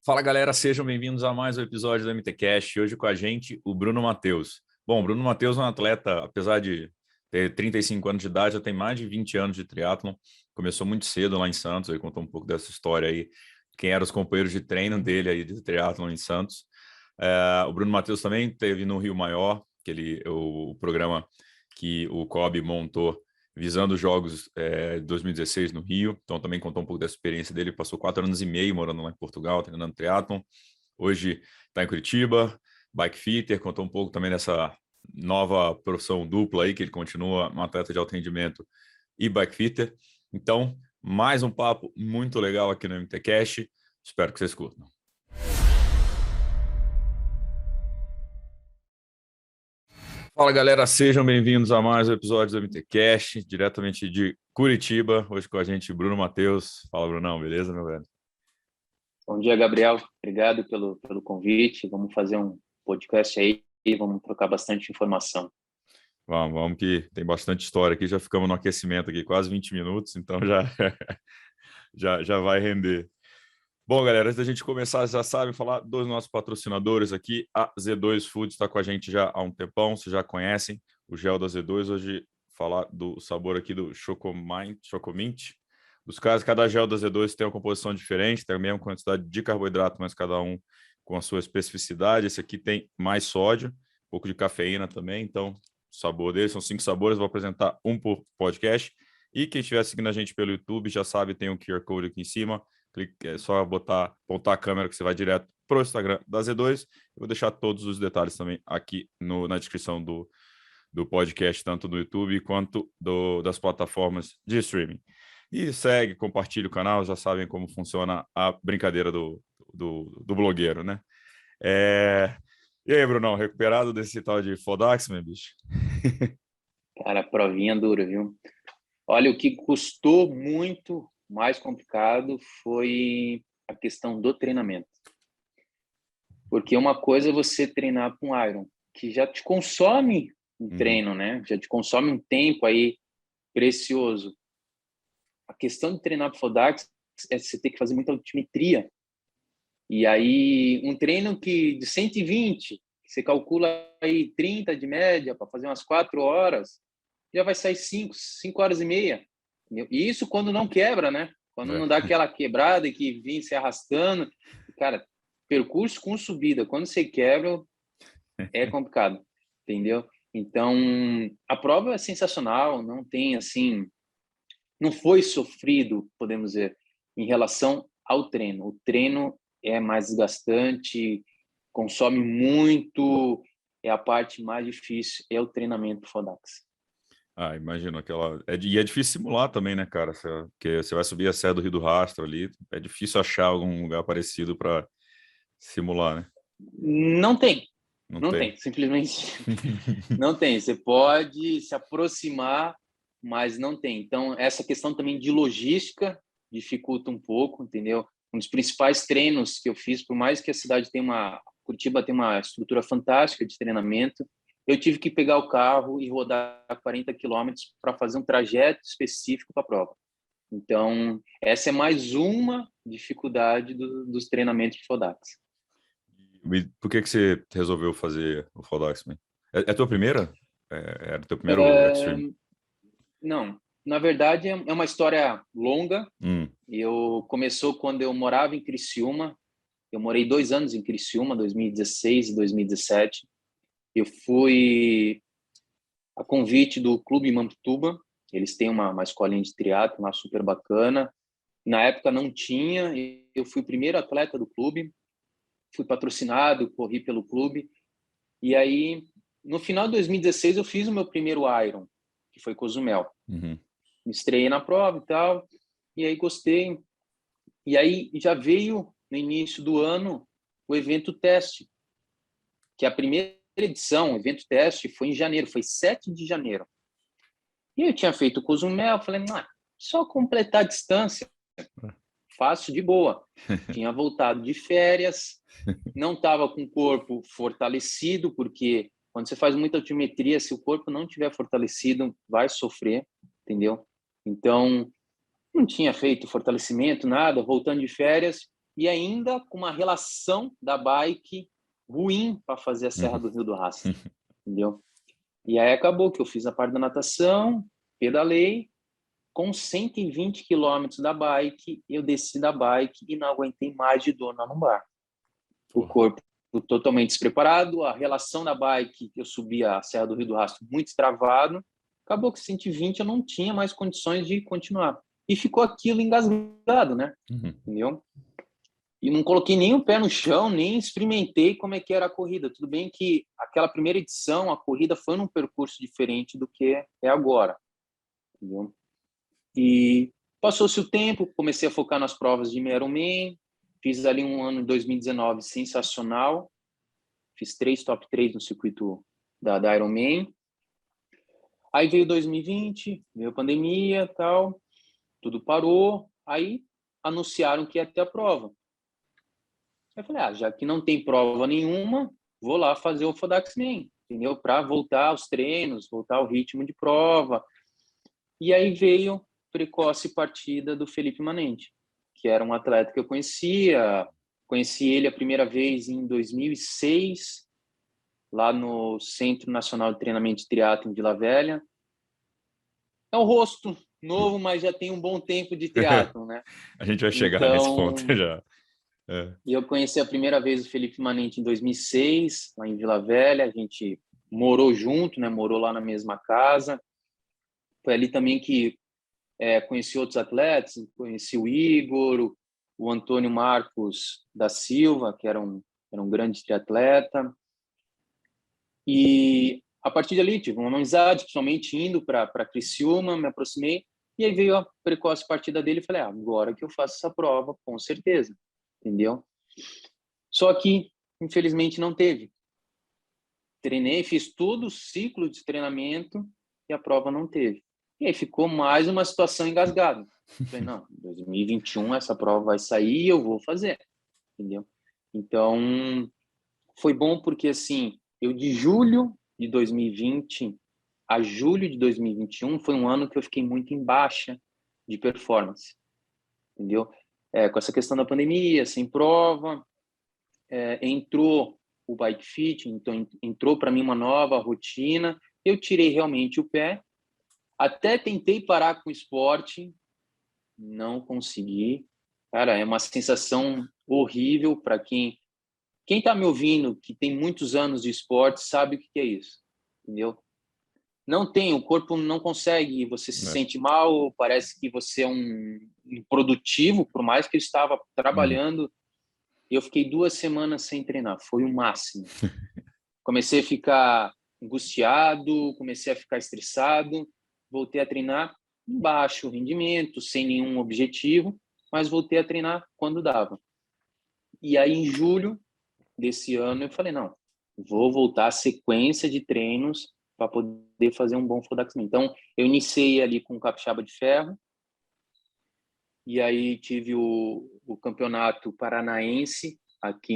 Fala galera, sejam bem-vindos a mais um episódio do MTCast. Hoje com a gente o Bruno Matheus. Bom, o Bruno Matheus é um atleta, apesar de ter 35 anos de idade, já tem mais de 20 anos de triatlon. Começou muito cedo lá em Santos, ele contou um pouco dessa história aí, quem eram os companheiros de treino dele aí de triatlon em Santos. O Bruno Matheus também teve no Rio Maior, o programa que o COB montou visando os Jogos 2016 no Rio. Então também contou um pouco dessa experiência dele. Passou 4 anos e meio morando lá em Portugal, treinando triatlon. Hoje está em Curitiba, bike fitter. Contou um pouco também dessa nova profissão dupla aí, que ele continua um atleta de alto rendimento e bike fitter. Então, mais um papo muito legal aqui no MTCast. Espero que vocês curtam. Fala galera, sejam bem-vindos a mais um episódio do MTCast, diretamente de Curitiba. Hoje com a gente Bruno Matheus. Fala Brunão, beleza meu velho? Bom dia, Gabriel. Obrigado pelo convite. Vamos fazer um podcast aí e vamos trocar bastante informação. Vamos que tem bastante história aqui. Já ficamos no aquecimento aqui quase 20 minutos, então já vai render. Bom, galera, antes da gente começar, já sabe falar dos nossos patrocinadores aqui. A Z2 Foods está com a gente já há um tempão, vocês já conhecem o gel da Z2. Hoje falar do sabor aqui do Chocomint. Os caras, cada gel da Z2 tem uma composição diferente, tem a mesma quantidade de carboidrato, mas cada um com a sua especificidade. Esse aqui tem mais sódio, um pouco de cafeína também, então o sabor deles são 5 sabores, vou apresentar um por podcast. E quem estiver seguindo a gente pelo YouTube já sabe, tem um QR Code aqui em cima. É só apontar a câmera que você vai direto para o Instagram da Z2. Eu vou deixar todos os detalhes também aqui na descrição do podcast, tanto do YouTube quanto das plataformas de streaming. E segue, compartilha o canal, já sabem como funciona a brincadeira do blogueiro, né? E aí, Brunão, recuperado desse tal de Fodax, meu bicho? Cara, provinha dura, viu? Olha, o que custou muito mais complicado foi a questão do treinamento. Porque uma coisa é você treinar com Iron, que já te consome um treino, né? Já te consome um tempo aí precioso. A questão de treinar para Fodax é você ter que fazer muita altimetria. E aí, um treino de 120, que você calcula aí 30 de média para fazer umas 4 horas, já vai sair 5 horas e meia. E isso quando não quebra, né? Quando não dá aquela quebrada e que vem se arrastando. Cara, percurso com subida, quando você quebra, é complicado, entendeu? Então, a prova é sensacional, não tem assim, não foi sofrido, podemos dizer, em relação ao treino. O treino é mais desgastante, consome muito, é a parte mais difícil, é o treinamento do Fodax. Imagino E é difícil simular também, né, cara? Porque você vai subir a Serra do Rio do Rastro ali, é difícil achar algum lugar parecido para simular, né? Não tem. Não tem. Simplesmente não tem. Você pode se aproximar, mas não tem. Então, essa questão também de logística dificulta um pouco, entendeu? Um dos principais treinos que eu fiz, por mais que a cidade Curitiba tem uma estrutura fantástica de treinamento, eu tive que pegar o carro e rodar 40 quilômetros para fazer um trajeto específico para a prova. Então, essa é mais uma dificuldade dos treinamentos de Fodax. E por que você resolveu fazer o Fodax, man? É a tua primeira? Era o teu primeiro Extreme? Não. Na verdade, é uma história longa. Começou quando eu morava em Criciúma. Eu morei 2 anos em Criciúma, 2016 e 2017. Eu fui a convite do Clube Mamptuba. Eles têm uma escolinha de triatlo lá super bacana. Na época não tinha. Eu fui o primeiro atleta do clube. Fui patrocinado, corri pelo clube. E aí, no final de 2016, eu fiz o meu primeiro Iron, que foi Cozumel. Me estreiei na prova e tal. E aí gostei. E aí já veio, no início do ano, o evento teste, que a primeira edição, o evento teste, foi em janeiro, foi 7 de janeiro. E eu tinha feito o Cozumel, falei, só completar a distância, faço de boa. Tinha voltado de férias, não estava com o corpo fortalecido, porque quando você faz muita altimetria, se o corpo não estiver fortalecido, vai sofrer, entendeu? Então, não tinha feito fortalecimento, nada, voltando de férias, e ainda com uma relação da bike ruim para fazer a Serra do Rio do Rastro, entendeu? E aí acabou que eu fiz a parte da natação, pedalei, com 120 quilômetros da bike, eu desci da bike e não aguentei mais de dor na lombar. O corpo totalmente despreparado, a relação da bike, eu subi a Serra do Rio do Rastro muito travado, acabou que 120 eu não tinha mais condições de continuar. E ficou aquilo engasgado, né? Entendeu? E não coloquei nem o pé no chão, nem experimentei como é que era a corrida. Tudo bem que aquela primeira edição, a corrida foi num percurso diferente do que é agora. Entendeu? E passou-se o tempo, comecei a focar nas provas de Ironman, fiz ali um ano de 2019 sensacional, fiz 3 top 3 no circuito da Ironman. Aí veio 2020, veio a pandemia e tal, tudo parou, aí anunciaram que ia ter a prova. Aí eu falei, já que não tem prova nenhuma, vou lá fazer o Fodax-Man, entendeu? Para voltar aos treinos, voltar ao ritmo de prova. E aí veio precoce partida do Felipe Manente, que era um atleta que eu conhecia. Conheci ele a primeira vez em 2006, lá no Centro Nacional de Treinamento de Triatlo em Vila Velha. É um rosto novo, mas já tem um bom tempo de triatlo, né? A gente vai chegar nesse ponto já. E eu conheci a primeira vez o Felipe Manente em 2006, lá em Vila Velha. A gente morou junto, né? Morou lá na mesma casa. Foi ali também que conheci outros atletas, conheci o Igor, o Antônio Marcos da Silva, que era um grande triatleta. E a partir dali tive uma amizade, principalmente indo para Criciúma, me aproximei, e aí veio a precoce partida dele e falei, agora que eu faço essa prova, com certeza, entendeu? Só que, infelizmente, não teve. Treinei, fiz todo o ciclo de treinamento e a prova não teve. E aí ficou mais uma situação engasgada. Falei, não, em 2021 essa prova vai sair e eu vou fazer, entendeu? Então, foi bom porque, assim, eu de julho de 2020 a julho de 2021 foi um ano que eu fiquei muito em baixa de performance, entendeu? Com essa questão da pandemia, sem prova, entrou o bike fit, então entrou para mim uma nova rotina, eu tirei realmente o pé, até tentei parar com o esporte, não consegui. Cara, é uma sensação horrível para quem está me ouvindo, que tem muitos anos de esporte, sabe o que é isso, entendeu? Não tem, o corpo não consegue, você se sente mal, parece que você é um improdutivo, por mais que eu estava trabalhando. Eu fiquei 2 semanas sem treinar, foi o máximo. Comecei a ficar angustiado, comecei a ficar estressado, voltei a treinar em baixo rendimento, sem nenhum objetivo, mas voltei a treinar quando dava. E aí, em julho desse ano, eu falei, não, vou voltar à sequência de treinos para poder fazer um bom Fodax-Man. Então, eu iniciei ali com o capixaba de ferro, e aí tive o campeonato paranaense aqui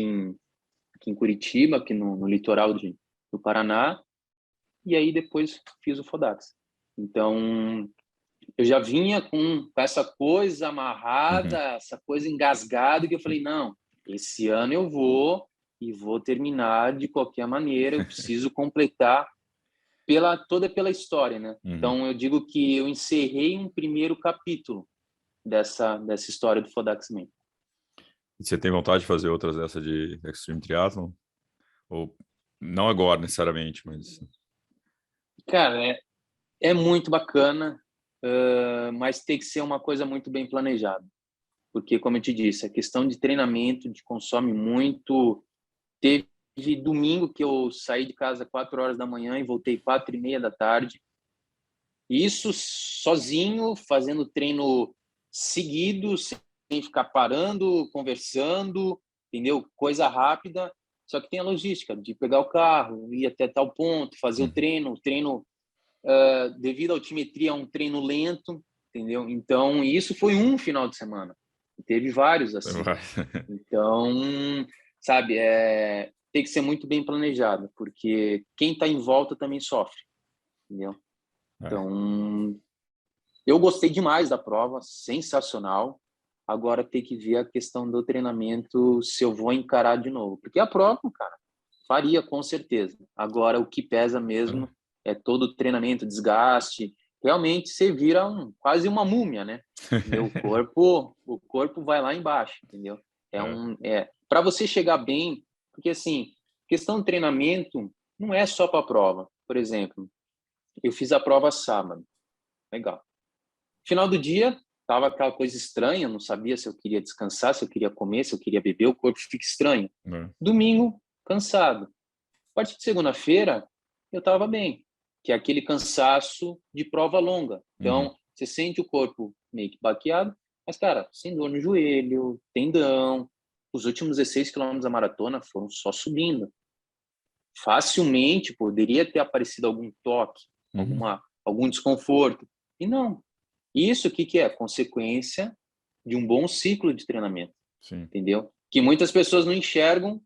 em Curitiba, aqui no litoral do Paraná, e aí depois fiz o Fodax. Então, eu já vinha com essa coisa amarrada, essa coisa engasgada, que eu falei, não, esse ano eu vou e vou terminar de qualquer maneira, eu preciso completar toda pela história, né? Então, eu digo que eu encerrei um primeiro capítulo dessa história do Fodax-Man. E você tem vontade de fazer outras dessa de Extreme Triathlon? Ou não agora, necessariamente, mas... Cara, é muito bacana, mas tem que ser uma coisa muito bem planejada. Porque, como eu te disse, a questão de treinamento te consome muito. Teve domingo que eu saí de casa 4 horas da manhã e voltei 4:30 da tarde. Isso sozinho, fazendo treino seguido, sem ficar parando, conversando, entendeu? Coisa rápida. Só que tem a logística de pegar o carro, ir até tal ponto, fazer o treino. O treino, devido à altimetria, é um treino lento, entendeu? Então, isso foi um final de semana. Teve vários assim. Então, sabe, tem que ser muito bem planejado, porque quem está em volta também sofre, entendeu? Então, eu gostei demais da prova, sensacional. Agora tem que ver a questão do treinamento, se eu vou encarar de novo. Porque a prova, cara, faria com certeza. Agora o que pesa mesmo é todo o treinamento, desgaste. Realmente você vira quase uma múmia, né? O corpo vai lá embaixo, entendeu? Para você chegar bem, porque assim, questão de treinamento não é só para a prova. Por exemplo, eu fiz a prova sábado, legal. Final do dia, tava aquela coisa estranha, não sabia se eu queria descansar, se eu queria comer, se eu queria beber, o corpo fica estranho. Domingo, cansado. A partir de segunda-feira, eu estava bem, que é aquele cansaço de prova longa. Então, você sente o corpo meio que baqueado, mas, cara, sem dor no joelho, tendão. Os últimos 16 quilômetros da maratona foram só subindo. Facilmente poderia ter aparecido algum toque, algum desconforto. E não. Isso que é? Consequência de um bom ciclo de treinamento. Sim. Entendeu? Que muitas pessoas não enxergam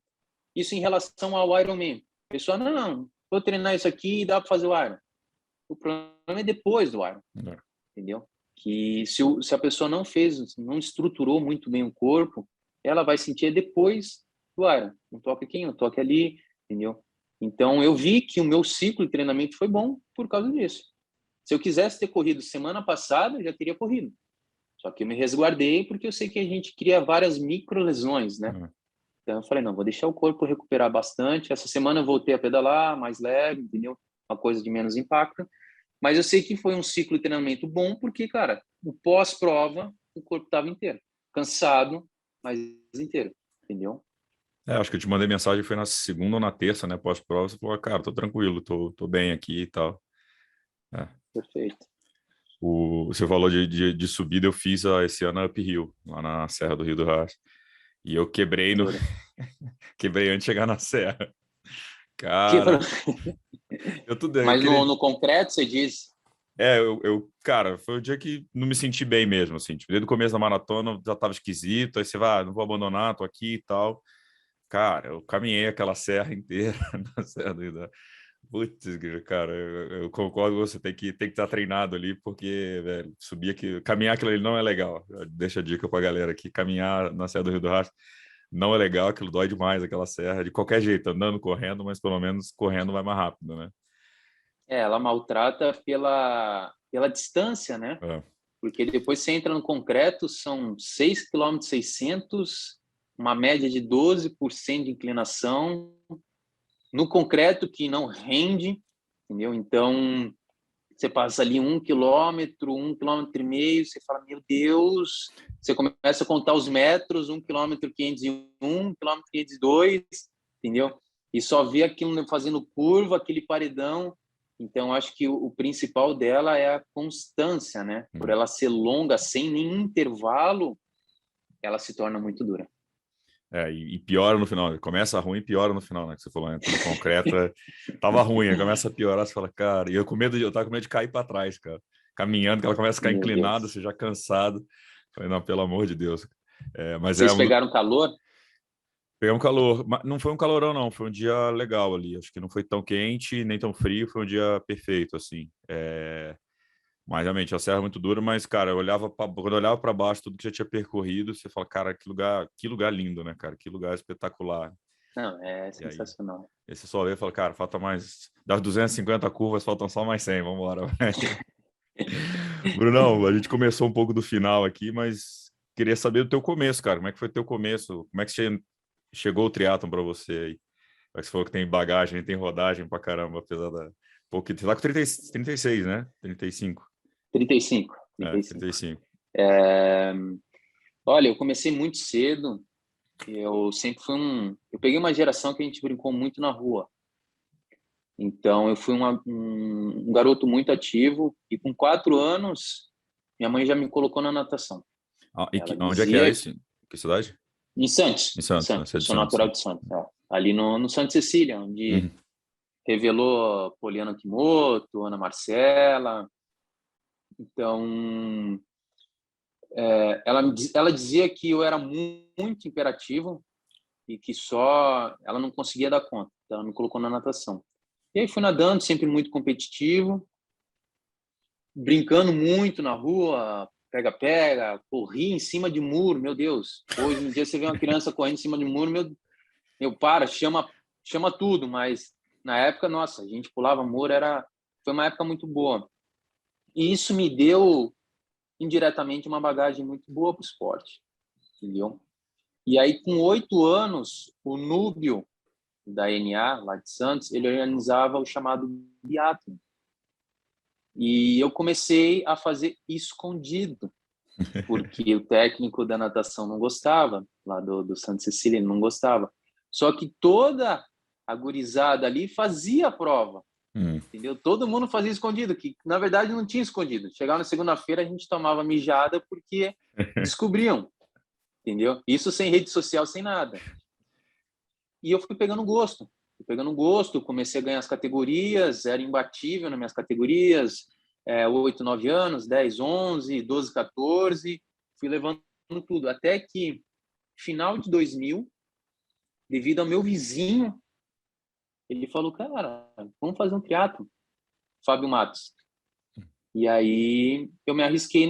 isso em relação ao Ironman. A pessoa, não, vou treinar isso aqui e dá para fazer o Iron. O problema é depois do Iron. Entendeu? Que se a pessoa não fez, não estruturou muito bem o corpo, ela vai sentir depois do Iron. Um toque aqui, um toque ali, entendeu? Então, eu vi que o meu ciclo de treinamento foi bom por causa disso. Se eu quisesse ter corrido semana passada, eu já teria corrido. Só que eu me resguardei porque eu sei que a gente cria várias micro-lesões, né? Então, eu falei, não, vou deixar o corpo recuperar bastante. Essa semana eu voltei a pedalar, mais leve, entendeu? Uma coisa de menos impacto. Mas eu sei que foi um ciclo de treinamento bom porque, cara, o pós-prova, o corpo estava inteiro. Cansado, mas inteiro, entendeu? Acho que eu te mandei mensagem, foi na segunda ou na terça, né? Pós-prova, você falou, cara, tô tranquilo, tô bem aqui e tal. Perfeito. Você falou de subida, eu fiz esse ano uphill, lá na Serra do Rio do Rastro. E eu quebrei quebrei antes de chegar na serra. Cara, Mas no concreto, você diz? Cara, foi o dia que não me senti bem mesmo, assim. Tipo, desde o começo da maratona já tava esquisito, aí você vai, não vou abandonar, tô aqui e tal. Cara, eu caminhei aquela serra inteira na Serra do Rio do Rastro. Putz, cara, eu concordo com você, tem que estar treinado ali, porque, velho, caminhar aquilo ali não é legal. Deixa a dica pra galera aqui, caminhar na Serra do Rio do Rastro não é legal, aquilo dói demais, aquela serra, de qualquer jeito, andando, correndo, mas pelo menos correndo vai mais rápido, né? Ela maltrata pela distância, né? Porque depois você entra no concreto, são 6,6 km, uma média de 12% de inclinação, no concreto que não rende, entendeu? Então, você passa ali 1 km, 1,5 km, você fala, meu Deus, você começa a contar os metros, 1 km 501, 1 km 502, entendeu? E só vê aquilo fazendo curva, aquele paredão. Então, acho que o principal dela é a constância, né? Por ela ser longa, sem nenhum intervalo, ela se torna muito dura. E piora no final. Começa ruim e piora no final, né? Que você falou, entra no concreto, tava ruim, aí começa a piorar, você fala, cara, e eu tava com medo de cair para trás, cara. Caminhando, que ela começa a ficar inclinada, você já cansado. Falei, não, pelo amor de Deus. Vocês pegaram calor? Pegamos calor. Mas não foi um calorão, não. Foi um dia legal ali. Acho que não foi tão quente, nem tão frio. Foi um dia perfeito, assim. Mas realmente, a serra é muito dura, mas, cara, quando eu olhava para baixo, tudo que já tinha percorrido, você fala, cara, que lugar lindo, né, cara? Que lugar espetacular. Não, é sensacional. Aí você só vê e fala, cara, falta mais. Das 250 curvas, faltam só mais 100, vamos embora. Brunão, a gente começou um pouco do final aqui, mas queria saber do teu começo, cara. Como é que foi o teu começo? Como é que chegou o triatlon para você aí? Você falou que tem bagagem, tem rodagem pra caramba, apesar da. Porque você tá com 36, né? 35. 35. 35. Olha, eu comecei muito cedo. Eu sempre fui Eu peguei uma geração que a gente brincou muito na rua. Então, eu fui um garoto muito ativo. E com 4 anos, minha mãe já me colocou na natação. Onde é que era isso? Que cidade? Em Santos. Em Santos, né? Eu sou natural de Santos. Ali no Santa Cecília, onde revelou Poliana Kimoto, Ana Marcela. Então, ela dizia que eu era muito imperativo e que ela não conseguia dar conta. Então, ela me colocou na natação. E aí fui nadando, sempre muito competitivo, brincando muito na rua, pega-pega, corri em cima de muro, meu Deus. Hoje em dia você vê uma criança correndo em cima de muro, meu para, chama tudo, mas na época, nossa, a gente pulava muro, foi uma época muito boa. E isso me deu, indiretamente, uma bagagem muito boa para o esporte, entendeu? E aí, com 8 anos, o Núbio, da NA, lá de Santos, ele organizava o chamado biatlon. E eu comecei a fazer escondido, porque o técnico da natação não gostava, lá do Santa Cecília, ele não gostava. Só que toda a gurizada ali fazia a prova, entendeu? Todo mundo fazia escondido, que na verdade não tinha escondido. Chegava na segunda-feira, a gente tomava mijada porque descobriam, entendeu? Isso sem rede social, sem nada. E eu fui pegando gosto, comecei a ganhar as categorias, era imbatível nas minhas categorias, 8, 9 anos, 10, 11, 12, 14, fui levando tudo, até que final de 2000, devido ao meu vizinho, ele falou, cara, vamos fazer um triatlo, Fábio Matos. E aí eu me arrisquei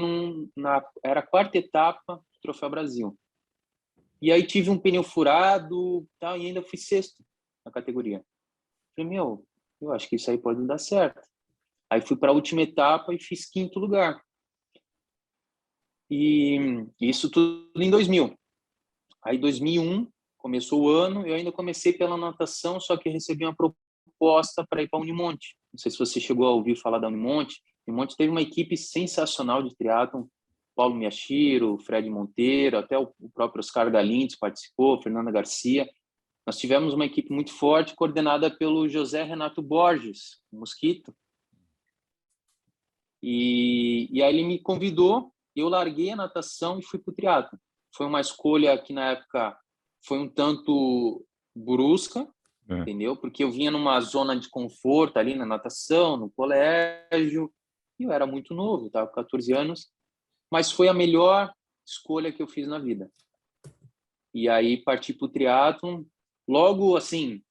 era a quarta etapa do Troféu Brasil. E aí tive um pneu furado, tal, e ainda fui sexto na categoria. Falei, eu acho que isso aí pode dar certo. Aí fui para a última etapa e fiz quinto lugar. E isso tudo em 2000. Aí 2001 começou o ano, eu ainda comecei pela natação, só que recebi uma proposta para ir para a Unimonte. Não sei se você chegou a ouvir falar da Unimonte. A Unimonte teve uma equipe sensacional de triatlon. Paulo Miyashiro, Fred Monteiro, até o próprio Oscar Galindes participou, Fernanda Garcia. Nós tivemos uma equipe muito forte, coordenada pelo José Renato Borges, Mosquito. E aí ele me convidou, eu larguei a natação e fui para o triatlo. Foi uma escolha que, na época, foi um tanto brusca, entendeu? Porque eu vinha numa zona de conforto ali na natação, no colégio, e eu era muito novo, estava com 14 anos, mas foi a melhor escolha que eu fiz na vida. E aí parti para o triatlon. Logo, assim,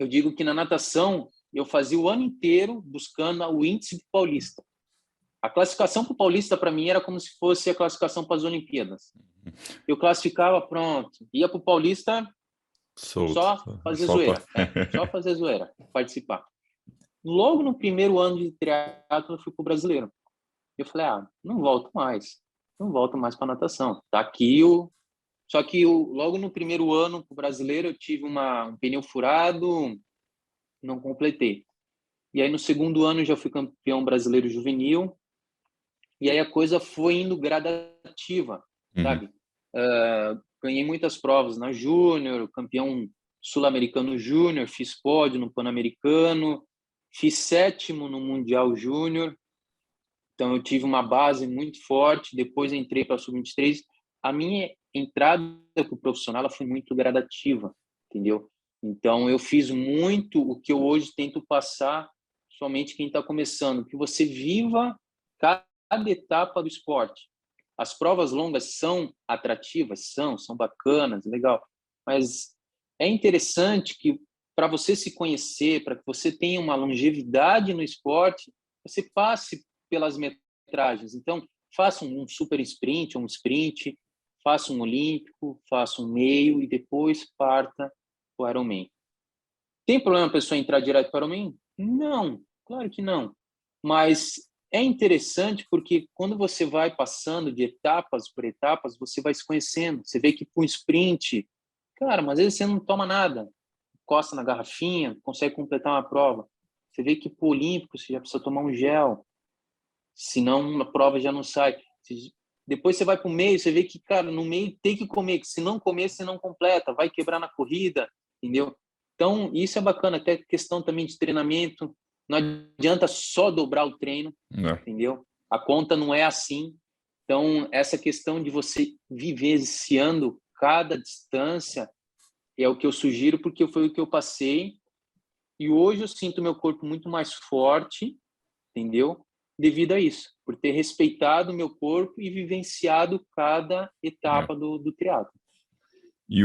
eu digo que na natação eu fazia o ano inteiro buscando o índice paulista. A classificação para o paulista, para mim, era como se fosse a classificação para as Olimpíadas. Eu classificava, pronto. Ia para o paulista, só fazer zoeira. Só fazer zoeira, participar. Logo no primeiro ano de triatlo, eu fui para o brasileiro. Eu falei, não volto mais. Não volto mais para natação. Tá aqui Só que logo no primeiro ano, para o brasileiro, eu tive um pneu furado, não completei. E aí, no segundo ano, já fui campeão brasileiro juvenil. E aí a coisa foi indo gradativa, sabe? Ganhei muitas provas na Júnior, campeão sul-americano Júnior, fiz pódio no Pan-Americano, fiz 7º no Mundial Júnior. Então eu tive uma base muito forte, depois entrei para a Sub-23. A minha entrada para o profissional ela foi muito gradativa, entendeu? Então eu fiz muito o que eu hoje tento passar somente quem está começando, que você viva cada etapa do esporte. As provas longas são atrativas, são bacanas, legal, mas é interessante que para você se conhecer, para que você tenha uma longevidade no esporte, você passe pelas metragens. Então, faça um super sprint, um sprint, faça um olímpico, faça um meio e depois parta para o Ironman. Tem problema a pessoa entrar direto para o Ironman? Não, claro que não. Mas é interessante porque quando você vai passando de etapas por etapas, você vai se conhecendo. Você vê que para um sprint, cara, mas às vezes você não toma nada, encosta na garrafinha, consegue completar uma prova. Você vê que para o olímpico você já precisa tomar um gel, senão a prova já não sai. Depois você vai para o meio, você vê que, cara, no meio tem que comer, que se não comer, você não completa, vai quebrar na corrida, entendeu? Então, isso é bacana, até questão também de treinamento. Não adianta só dobrar o treino, entendeu? A conta não é assim. Então, essa questão de você vivenciando cada distância é o que eu sugiro, porque foi o que eu passei. E hoje eu sinto meu corpo muito mais forte, entendeu? Devido a isso, por ter respeitado o meu corpo e vivenciado cada etapa do triatlo. E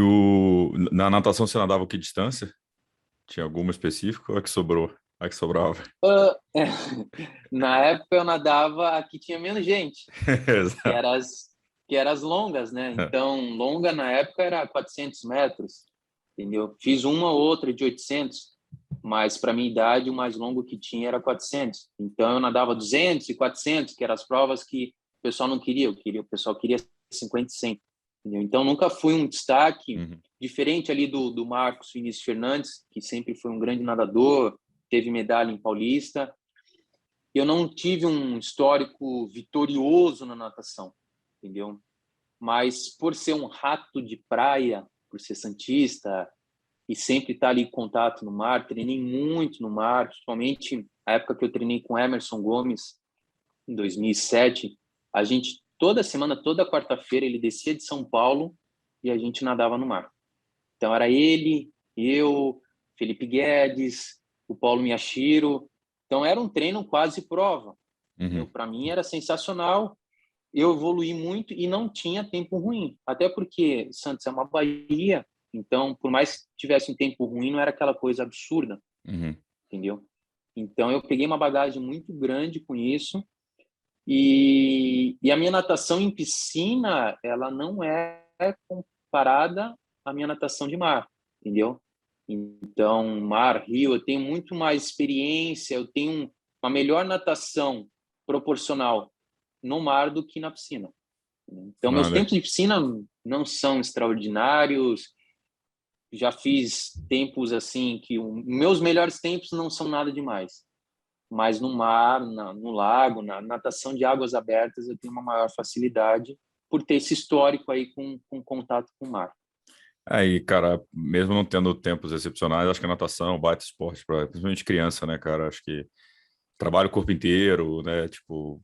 na natação você nadava que distância? Tinha alguma específica ou é que sobrou? A que sobrava. Ah, na época eu nadava a que tinha menos gente, que Exato. eram que eram as longas, né? Então, longa na época era 400 metros, entendeu? Fiz uma ou outra de 800, mas para minha idade o mais longo que tinha era 400. Então eu nadava 200 e 400, que eram as provas que o pessoal não queria, o pessoal queria 50 e 100, entendeu? Então nunca fui um destaque Uhum. diferente ali do Marcos Vinícius Fernandes, que sempre foi um grande nadador, teve medalha em Paulista. Eu não tive um histórico vitorioso na natação, entendeu? Mas por ser um rato de praia, por ser santista e sempre estar ali em contato no mar, treinei muito no mar, principalmente a época que eu treinei com Emerson Gomes, em 2007, a gente toda semana, toda quarta-feira ele descia de São Paulo e a gente nadava no mar. Então era ele, eu, Felipe Guedes, o Paulo Miyashiro. Então era um treino quase prova. Uhum. Para mim era sensacional. Eu evoluí muito e não tinha tempo ruim. Até porque Santos é uma baía, então por mais que tivesse um tempo ruim, não era aquela coisa absurda, Uhum. entendeu? Então eu peguei uma bagagem muito grande com isso. E a minha natação em piscina, ela não é comparada à minha natação de mar, entendeu? Então, mar, rio, eu tenho muito mais experiência, eu tenho uma melhor natação proporcional no mar do que na piscina. Então, meus Manda. tempos de piscina não são extraordinários. Já fiz tempos assim que meus melhores tempos não são nada demais. Mas no mar, no lago, na natação de águas abertas, eu tenho uma maior facilidade por ter esse histórico aí com contato com o mar. Aí, cara, mesmo não tendo tempos excepcionais, acho que a natação é um baita esporte, principalmente criança, né, cara? Acho que trabalha o corpo inteiro, né? Tipo,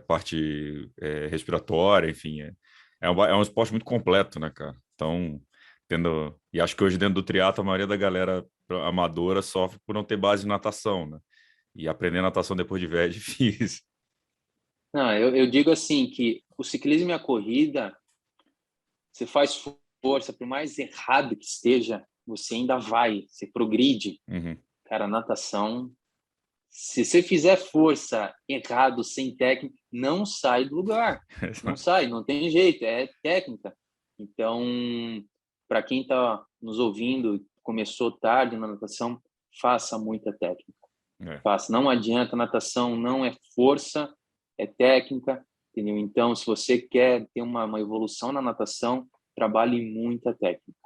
parte respiratória, enfim. É um esporte muito completo, né, cara? Então, e acho que hoje dentro do triatlo a maioria da galera amadora sofre por não ter base em natação, né? E aprender natação depois de velho é difícil. Não, eu digo assim que o ciclismo e a corrida, você faz força, por mais errado que esteja, você ainda vai, você progride. Uhum. Cara, a natação, se você fizer força errado, sem técnica, não sai do lugar. Não sai, não tem jeito, é técnica. Então, para quem está nos ouvindo, começou tarde na natação, faça muita técnica. É. Faça. Não adianta, natação não é força, é técnica, entendeu? Então, se você quer ter uma evolução na natação, trabalhe muita técnica.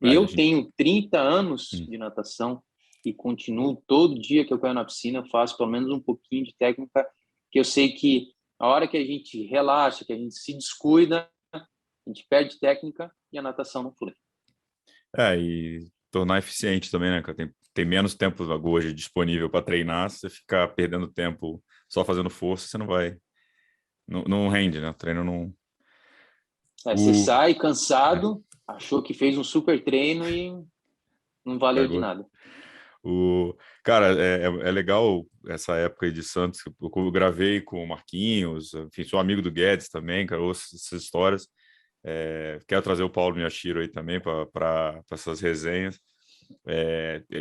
É, a Eu gente... tenho 30 anos Hum. de natação e continuo todo dia que eu caio na piscina, eu faço pelo menos um pouquinho de técnica, que eu sei que a hora que a gente relaxa, que a gente se descuida, a gente perde técnica e a natação não flui. E tornar eficiente também, né, cara? Tem menos tempo hoje disponível para treinar, se você ficar perdendo tempo só fazendo força, você não vai. Não, não rende, né? O treino não. Você O... sai É, cansado, achou que fez um super treino e não valeu de pegou. nada. O... Cara, é legal essa época aí de Santos. Eu gravei com o Marquinhos, enfim, sou amigo do Guedes também, cara, ouço essas histórias. Quero trazer o Paulo Miyashiro aí também para essas resenhas.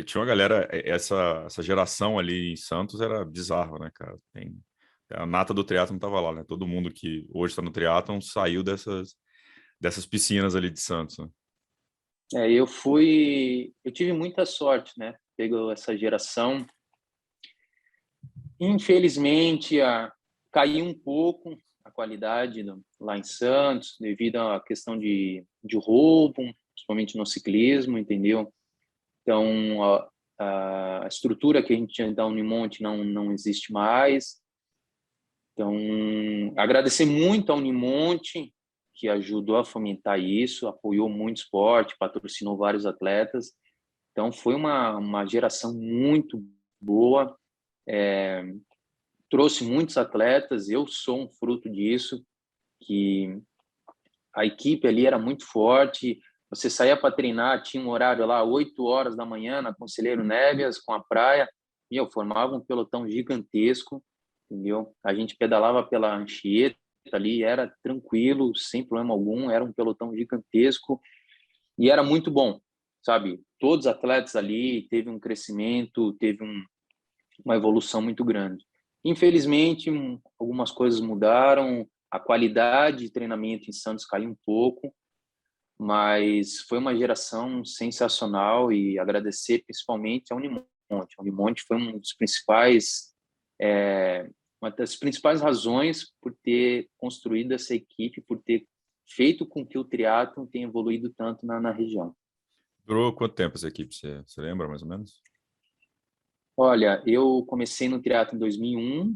Tinha uma galera, essa geração ali em Santos era bizarro, né, cara? A nata do triatlon tava lá, né? Todo mundo que hoje está no triatlon saiu dessas piscinas ali de Santos, né? Eu tive muita sorte, né? Pegou essa geração. Infelizmente, caiu um pouco a qualidade lá em Santos, devido à questão de roubo, principalmente no ciclismo, entendeu? Então, a estrutura que a gente tinha da Unimonte não existe mais. Então, agradecer muito a Unimonte, que ajudou a fomentar isso, apoiou muito o esporte, patrocinou vários atletas. Então, foi uma geração muito boa, trouxe muitos atletas, eu sou um fruto disso, que a equipe ali era muito forte, você saía para treinar, tinha um horário lá, 8 horas da manhã, na Conselheiro Neves, com a praia, e eu formava um pelotão gigantesco, entendeu? A gente pedalava pela Anchieta ali, era tranquilo, sem problema algum, era um pelotão gigantesco, e era muito bom, sabe? Todos os atletas ali teve um crescimento, teve uma evolução muito grande. Infelizmente, algumas coisas mudaram, a qualidade de treinamento em Santos caiu um pouco, mas foi uma geração sensacional e agradecer principalmente a Unimonte. A Unimonte foi uma das principais razões por ter construído essa equipe, por ter feito com que o triatlon tenha evoluído tanto na região. Durou quanto tempo essa equipe? Você lembra, mais ou menos? Olha, eu comecei no triatlo em 2001,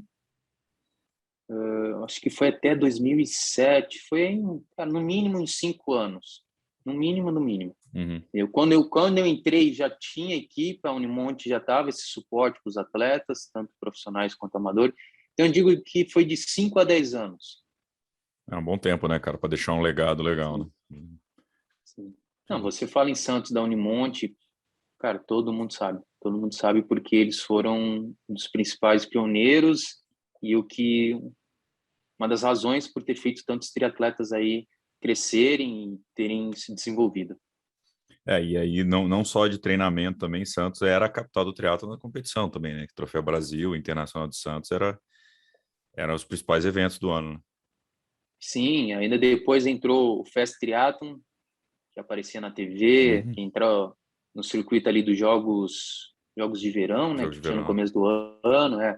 acho que foi até 2007, cara, no mínimo uns 5 anos, no mínimo, no mínimo. Uhum. Quando eu entrei, já tinha equipe, a Unimonte já estava esse suporte para os atletas, tanto profissionais quanto amadores. Então, eu digo que foi de 5 a 10 anos. É um bom tempo, né, cara, para deixar um legado legal, Sim, né? sim. Não, você fala em Santos da Unimonte, cara, todo mundo sabe porque eles foram um dos principais pioneiros e uma das razões por ter feito tantos triatletas aí crescerem e terem se desenvolvido. E aí não só de treinamento também, Santos era a capital do triatlo na competição também, né? Que Troféu Brasil, Internacional de Santos eram os principais eventos do ano, né? Sim, ainda depois entrou o Fast Triathlon, que aparecia na TV, Uhum. que entrou no circuito ali dos jogos de verão, né, Jogos que de tinha no verão. começo do ano, né?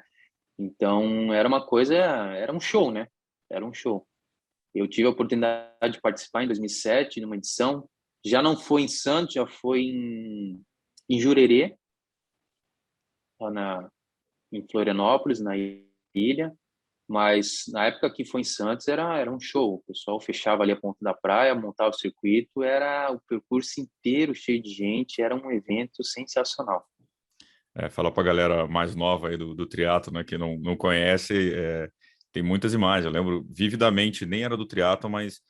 Então era uma coisa, era um show, né? Era um show. Eu tive a oportunidade de participar em 2007 numa edição, já não foi em Santos, já foi em Jurerê, lá em Florianópolis, na ilha. Mas na época que foi em Santos era um show. O pessoal fechava ali a ponta da praia, montava o circuito, era o percurso inteiro cheio de gente, era um evento sensacional. Falar para a galera mais nova aí do triatlo, né, que não conhece, tem muitas imagens. Eu lembro vividamente, nem era do triatlo, mas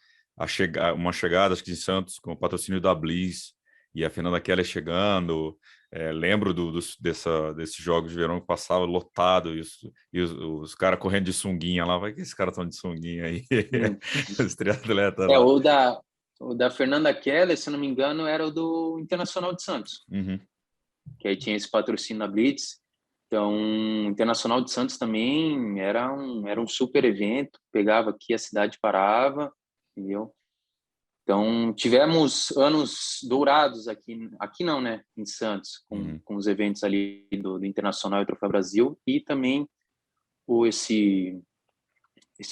uma chegada, acho que em Santos, com o patrocínio da Bliss, e a Fernanda Keller chegando. Lembro desses jogos de verão que passava lotado, e os caras correndo de sunguinha lá. Vai que esses caras estão de sunguinha aí, Sim. os triatletas É, lá. o da Fernanda Keller, se não me engano, era o do Internacional de Santos, Uhum. que aí tinha esse patrocínio da Blitz. Então, o Internacional de Santos também era um super evento, pegava aqui, a cidade parava, entendeu? Então, tivemos anos dourados aqui não, né, em Santos, com, Uhum. com os eventos ali do Internacional e Troféu Brasil, e também esse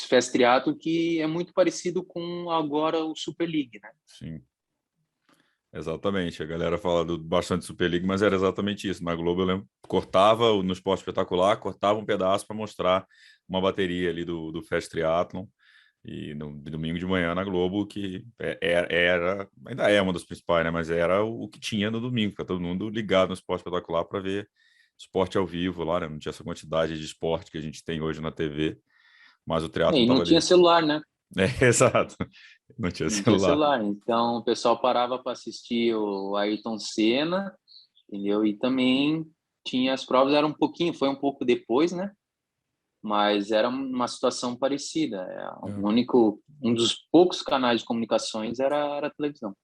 Fest Triathlon, que é muito parecido com agora o Super League, né? Sim. Exatamente, a galera fala bastante Super League, mas era exatamente isso. Na Globo, eu lembro, cortava no Esporte Espetacular, cortava um pedaço para mostrar uma bateria ali do Fast Triathlon, e no domingo de manhã na Globo, que ainda é uma das principais, né? Mas era o que tinha no domingo, fica todo mundo ligado no Esporte Espetacular para ver esporte ao vivo lá, né? Não tinha essa quantidade de esporte que a gente tem hoje na TV, mas o triatlon E não estava tinha ali. celular, né? Exato, não tinha Não tinha celular. celular. Então, o pessoal parava para assistir o Ayrton Senna, entendeu? E também tinha as provas, foi um pouco depois, né? Mas era uma situação parecida. Um dos poucos canais de comunicações era a televisão.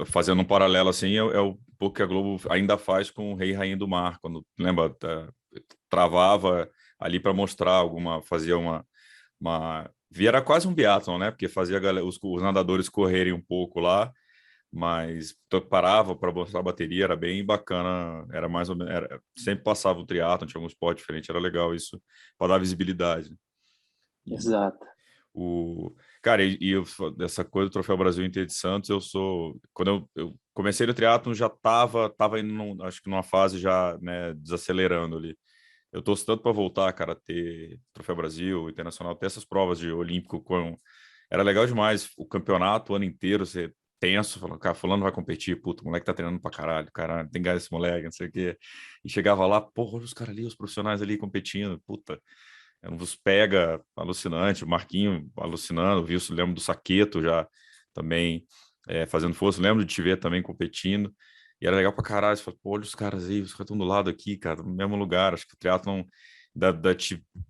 Fazendo um paralelo assim, é o pouco que a Globo ainda faz com o Rei e Rainha do Mar, quando, lembra, travava ali para mostrar fazia era quase um biatlon, né? Porque fazia os nadadores correrem um pouco lá, mas parava para mostrar a bateria, era bem bacana, era mais ou menos, sempre passava o triatlon, tinha algum esporte diferente, era legal isso, para dar visibilidade. E Exato. Cara, dessa coisa do Troféu Brasil Inter de Santos, quando eu comecei no triatlon, já tava indo, acho que numa fase já, né, desacelerando ali. Eu torço tanto para voltar, cara, ter Troféu Brasil, Internacional, ter essas provas de Olímpico. Era legal demais o campeonato o ano inteiro, você tenso, falando, cara, fulano vai competir, puto, o moleque tá treinando pra caralho, tem gás esse moleque, não sei o quê. E chegava lá, porra, olha os caras ali, os profissionais ali competindo, puta. Era uns pega alucinante, o Marquinho alucinando, lembro do Saqueto já também fazendo força, lembro de te ver também competindo, e era legal pra caralho, você fala, pô, olha os caras aí, os caras estão do lado aqui, cara, no mesmo lugar, acho que o triatlon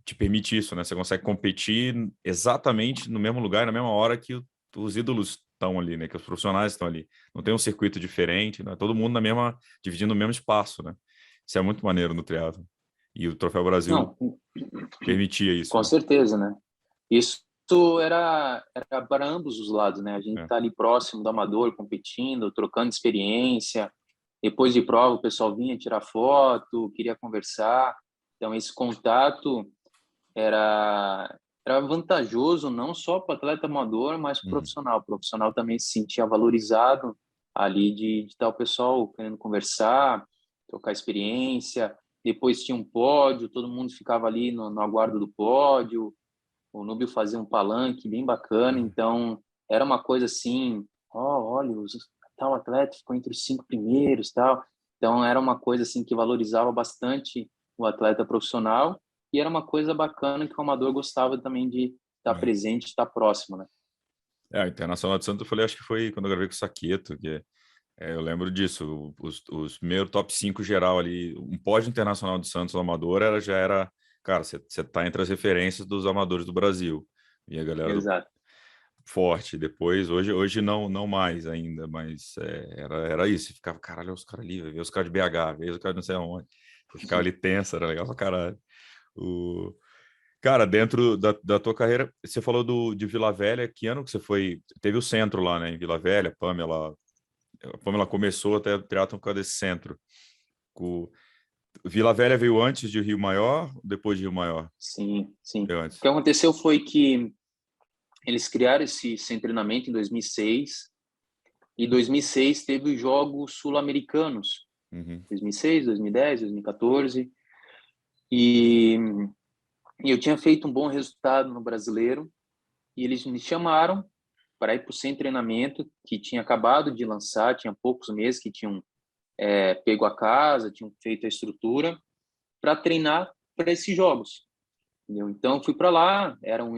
te permite isso, né? Você consegue competir exatamente no mesmo lugar, na mesma hora que os ídolos estão ali, né? Que os profissionais estão ali. Não tem um circuito diferente, né? Todo mundo dividindo o mesmo espaço, né? Isso é muito maneiro no triatlo. E o Troféu Brasil Não, permitia isso, com né? certeza, né? Isso era para ambos os lados, né? A gente É. tá ali próximo do amador, competindo, trocando experiência. Depois de prova, o pessoal vinha tirar foto, queria conversar. Então, esse contato era vantajoso não só para o atleta amador, mas para o Uhum. profissional. O profissional também se sentia valorizado ali de estar o pessoal querendo conversar, trocar experiência. Depois tinha um pódio, todo mundo ficava ali no aguardo do pódio. O Núbio fazia um palanque bem bacana, então era uma coisa assim, olha, tal atleta ficou entre os 5 primeiros, tal. Então era uma coisa assim que valorizava bastante o atleta profissional e era uma coisa bacana que o amador gostava também de estar É. presente, estar próximo, né? A Internacional de Santos, eu falei, acho que foi quando eu gravei com o Saqueto, que eu lembro disso, os meus top 5 geral ali, um pódio internacional de Santos no amador já era, cara, você tá entre as referências dos amadores do Brasil. E a galera do Exato. forte. Depois, hoje não mais ainda, mas era isso. Você ficava, caralho, olha os caras ali, vê os caras de BH, vê os caras de não sei aonde. Você ficava ali tensa, era legal pra caralho. O... Cara, dentro da tua carreira, você falou de Vila Velha, que ano que você foi? Teve o centro lá, né, em Vila Velha, a Pamela começou até o triatlon por causa desse centro. O Vila Velha veio antes de Rio Maior, depois de Rio Maior? Sim, sim. Veio O antes. que aconteceu foi que eles criaram esse treinamento em 2006 e 2006 teve os Jogos Sul-Americanos. Uhum. 2006, 2010, 2014. E, e eu tinha feito um bom resultado no brasileiro e eles me chamaram para ir para o sem treinamento que tinha acabado de lançar, tinha poucos meses que tinham pego a casa, tinham feito a estrutura para treinar para esses jogos. Entendeu? Então eu fui para lá, eram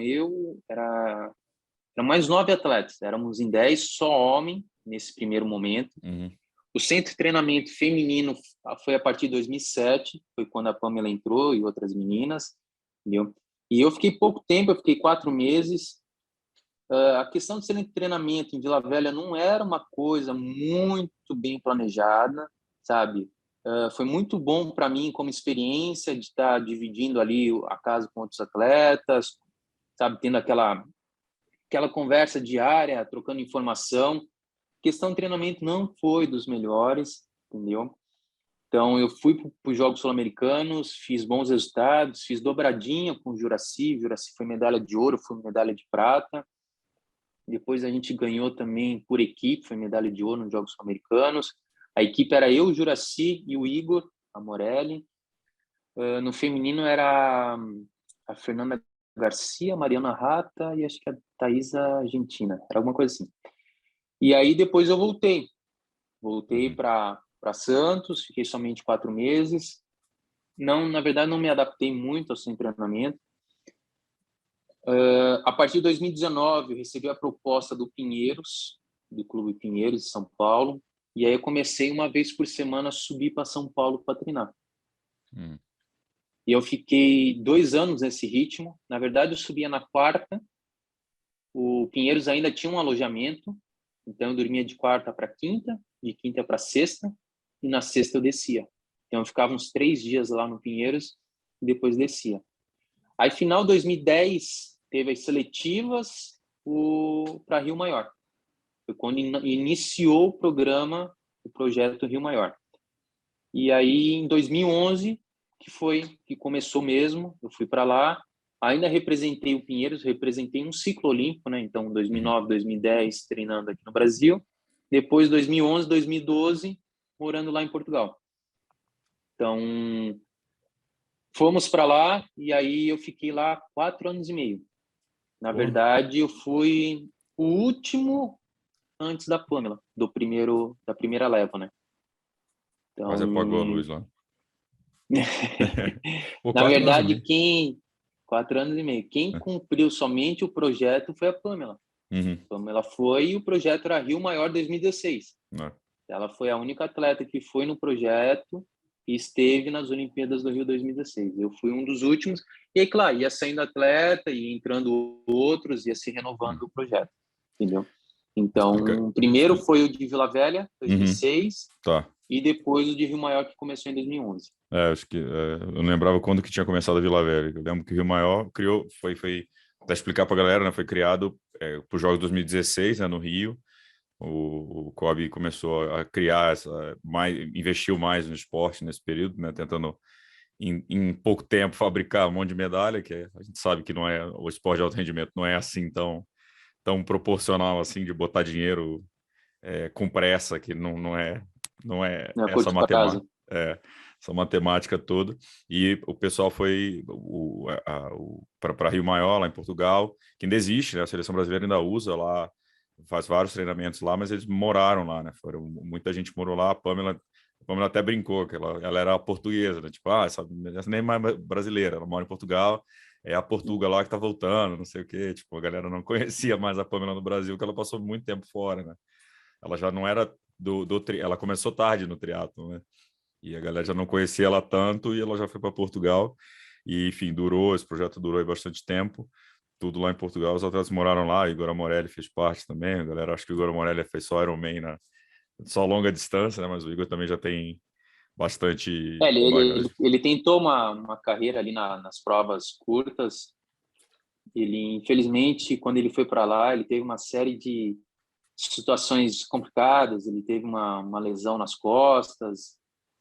mais 9 atletas, éramos em 10, só homem nesse primeiro momento. Uhum. O centro de treinamento feminino foi a partir de 2007, foi quando a Pamela entrou e outras meninas, entendeu? E eu fiquei pouco tempo, eu fiquei 4 meses. A questão de ser treinamento em Vila Velha não era uma coisa muito bem planejada, sabe? Foi muito bom para mim como experiência de estar dividindo ali a casa com outros atletas, sabe? Tendo aquela conversa diária, trocando informação. Questão de treinamento não foi dos melhores, entendeu? Então, eu fui para os Jogos Sul-Americanos, fiz bons resultados, fiz dobradinha com o Juraci foi medalha de ouro, foi medalha de prata. Depois a gente ganhou também por equipe, foi medalha de ouro nos Jogos Sul-Americanos. A equipe era eu, o Juraci e o Igor, a Morelli. No feminino era a Fernanda Garcia, a Mariana Rata e acho que a Thaisa Argentina, era alguma coisa assim. E aí depois eu voltei. Voltei Uhum. para Santos, fiquei somente 4 meses. Não, na verdade, não me adaptei muito ao seu treinamento. A partir de 2019, eu recebi a proposta do Pinheiros, do Clube Pinheiros de São Paulo, e aí eu comecei uma vez por semana a subir para São Paulo para treinar. Uhum. E eu fiquei 2 anos nesse ritmo. Na verdade, eu subia na quarta, o Pinheiros ainda tinha um alojamento, então eu dormia de quarta para quinta, de quinta para sexta, e na sexta eu descia. Então eu ficava uns 3 dias lá no Pinheiros e depois descia. Aí, final de 2010, teve as seletivas para Rio Maior. Foi quando iniciou o programa, o projeto Rio Maior. E aí, em 2011, que começou mesmo, eu fui para lá, ainda representei o Pinheiros, representei um ciclo olímpico, né? Então, Uhum. 2009, 2010, treinando aqui no Brasil. Depois, 2011, 2012, morando lá em Portugal. Então, fomos para lá e aí eu fiquei lá 4 anos e meio. Na Porra, verdade, eu fui o último antes da Pamela, da primeira leva, né? quase apagou a Então, luz lá. Pô, na 4 anos e verdade, meio. 4 anos e meio, quem cumpriu somente o projeto foi a Pamela. Uhum. A Pamela foi e o projeto era Rio Maior 2016. É. Ela foi a única atleta que foi no projeto e esteve nas Olimpíadas do Rio 2016. Eu fui um dos últimos. E aí, claro, ia saindo atleta e entrando outros, ia se renovando Uhum. o projeto, entendeu? Explica. Então, o primeiro foi o de Vila Velha, Uhum. 2006. Tá. e depois o de Rio Maior, que começou em 2011. Acho que eu não lembrava quando que tinha começado a Vila Velha. Eu lembro que o Rio Maior criou, foi para explicar para a galera, né? Foi criado para os Jogos de 2016, né, no Rio. O COB começou a criar investiu mais no esporte nesse período, né? Tentando em pouco tempo fabricar um monte de medalha, que a gente sabe que não é o esporte de alto rendimento não é assim tão proporcional assim de botar dinheiro com pressa, que não é A essa curto prazo. matemática, essa matemática toda. E o pessoal foi para Rio Maior, lá em Portugal, que ainda existe, né? A seleção brasileira ainda usa lá, faz vários treinamentos lá, mas eles moraram lá, né? Muita gente morou lá. A Pamela até brincou que ela era portuguesa, né? Tipo, essa nem é mais brasileira, ela mora em Portugal, é a Portuga lá que tá voltando, não sei o quê. Tipo, a galera não conhecia mais a Pamela no Brasil, que ela passou muito tempo fora, né? Ela já não era ela começou tarde no triatlo, né? E a galera já não conhecia ela tanto e ela já foi para Portugal. E, enfim, esse projeto durou aí bastante tempo. Tudo lá em Portugal, os atletas moraram lá. Igor Morelli fez parte também. A galera acha que o Igor Morelli fez só Ironman, né? Só longa distância, né? Mas o Igor também já tem bastante bagagem. Ele tentou uma carreira ali nas provas curtas. Ele, infelizmente, quando ele foi para lá, ele teve uma série de situações complicadas. Ele teve uma lesão nas costas,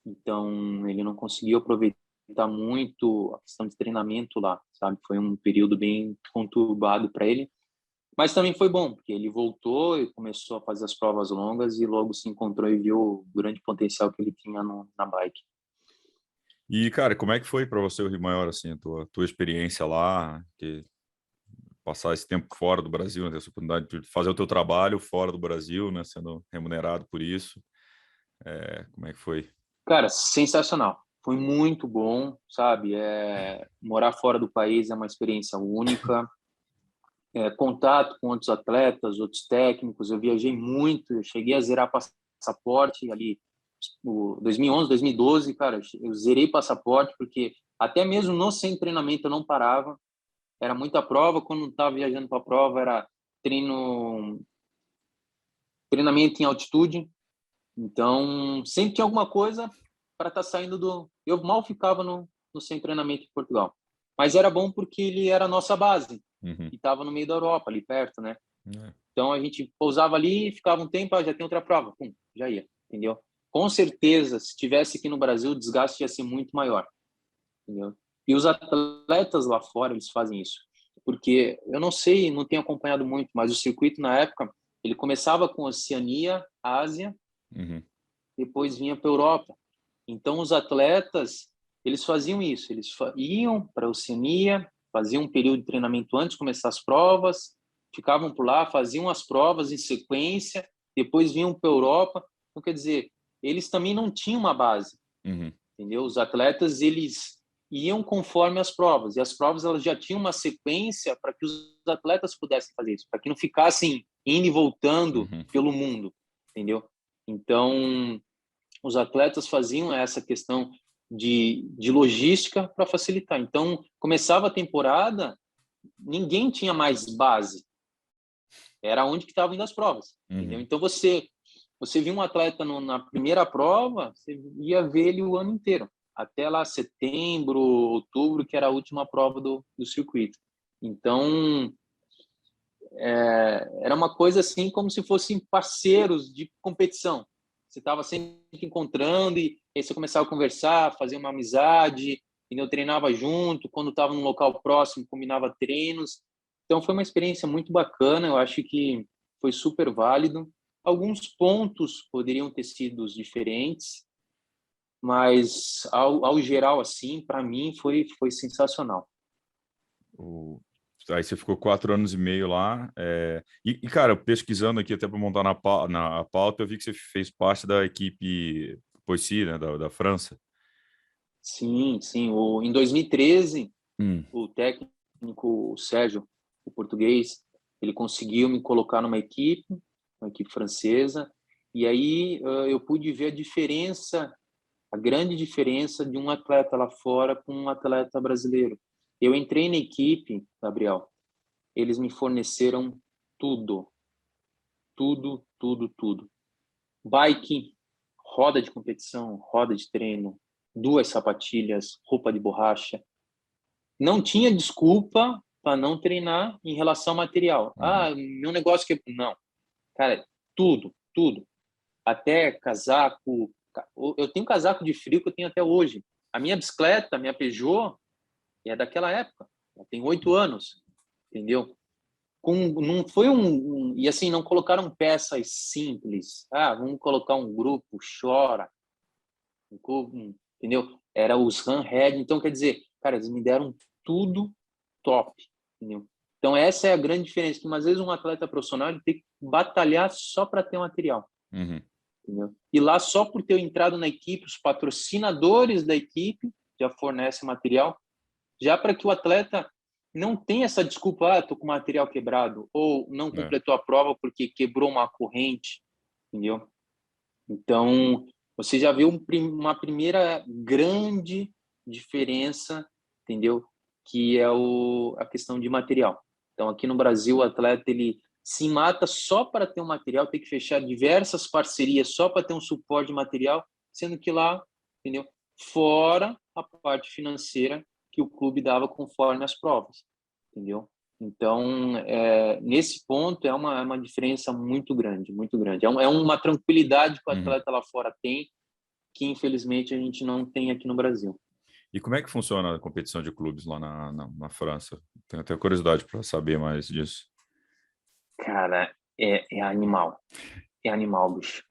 então ele não conseguiu aproveitar muito a questão de treinamento lá, sabe? Foi um período bem conturbado para ele, mas também foi bom, porque ele voltou e começou a fazer as provas longas e logo se encontrou e viu o grande potencial que ele tinha na bike. E, cara, como é que foi para você o Rio Maior, assim, a tua experiência lá? Passar esse tempo fora do Brasil, né? Ter essa oportunidade de fazer o teu trabalho fora do Brasil, né? Sendo remunerado por isso. Como é que foi? Cara, sensacional. Foi muito bom, sabe? Morar fora do país é uma experiência única. Contato com outros atletas, outros técnicos. Eu viajei muito, eu cheguei a zerar passaporte ali, 2011, 2012, cara, eu zerei passaporte porque até mesmo no sem treinamento eu não parava. Era muita prova, quando não estava viajando para a prova era treinamento em altitude. Então, sempre tinha alguma coisa para estar saindo do. Eu mal ficava no sem treinamento em Portugal. Mas era bom porque ele era a nossa base, Uhum. e estava no meio da Europa, ali perto, né? É. Então a gente pousava ali, ficava um tempo, já tem outra prova, pum, já ia, entendeu? Com certeza, se tivesse aqui no Brasil, o desgaste ia ser muito maior, entendeu? E os atletas lá fora, eles fazem isso. Porque eu não sei, não tenho acompanhado muito, mas o circuito na época, ele começava com Oceania, Ásia, Uhum. depois vinha para a Europa. Então os atletas, eles faziam isso, eles iam para a Oceania, faziam um período de treinamento antes de começar as provas, ficavam por lá, faziam as provas em sequência, depois vinham para a Europa. Então, quer dizer, eles também não tinham uma base, Uhum. entendeu? Os atletas, eles iam conforme as provas, e as provas elas já tinham uma sequência para que os atletas pudessem fazer isso, para que não ficassem indo e voltando Uhum. pelo mundo, entendeu? Então, os atletas faziam essa questão de logística para facilitar. Então, começava a temporada, ninguém tinha mais base. Era onde que estavam indo as provas, entendeu? Uhum. Então, você via um atleta na primeira prova, você ia ver ele o ano inteiro, até lá setembro, outubro, que era a última prova do circuito. Então, era uma coisa assim como se fossem parceiros de competição. Você estava sempre encontrando e aí você começava a conversar, fazer uma amizade, e eu treinava junto, quando estava num local próximo, combinava treinos. Então foi uma experiência muito bacana, eu acho que foi super válido. Alguns pontos poderiam ter sido diferentes, mas ao geral assim, para mim foi sensacional. O- Aí você ficou 4 anos e meio lá. Cara, pesquisando aqui até para montar na pauta, eu vi que você fez parte da equipe Poissy, né, da França. Sim, sim. Em 2013, Hum. o técnico, o Sérgio, o português, ele conseguiu me colocar uma equipe francesa, e aí eu pude ver a diferença, a grande diferença de um atleta lá fora com um atleta brasileiro. Eu entrei na equipe, Gabriel, eles me forneceram tudo, tudo, tudo, tudo. Bike, roda de competição, roda de treino, 2 sapatilhas, roupa de borracha. Não tinha desculpa para não treinar em relação ao material. Meu negócio que... Não. Cara, tudo. Até casaco. Eu tenho casaco de frio que eu tenho até hoje. A minha bicicleta, a minha Peugeot, é daquela época. Ela tem 8 anos. Entendeu? Não foi e assim, não colocaram peças simples. Vamos colocar um grupo, chora. Entendeu? Era os handhead. Então, quer dizer, cara, eles me deram tudo top. Entendeu? Então, essa é a grande diferença. Que, às vezes, um atleta profissional ele tem que batalhar só para ter material. Entendeu? E lá, só por ter entrado na equipe, os patrocinadores da equipe já fornecem material, já para que o atleta não tenha essa desculpa, estou com material quebrado, ou não completou a prova porque quebrou uma corrente, entendeu? Então, você já viu uma primeira grande diferença, entendeu? Que é a questão de material. Então, aqui no Brasil, o atleta ele se mata só para ter um material, tem que fechar diversas parcerias só para ter um suporte de material, sendo que lá, entendeu? Fora a parte financeira que o clube dava conforme as provas, entendeu? Então, nesse ponto, é uma diferença muito grande, muito grande. É uma tranquilidade que o atleta lá fora tem, que infelizmente a gente não tem aqui no Brasil. E como é que funciona a competição de clubes lá na França? Tenho até curiosidade para saber mais disso. Cara, é animal. É animal, bicho.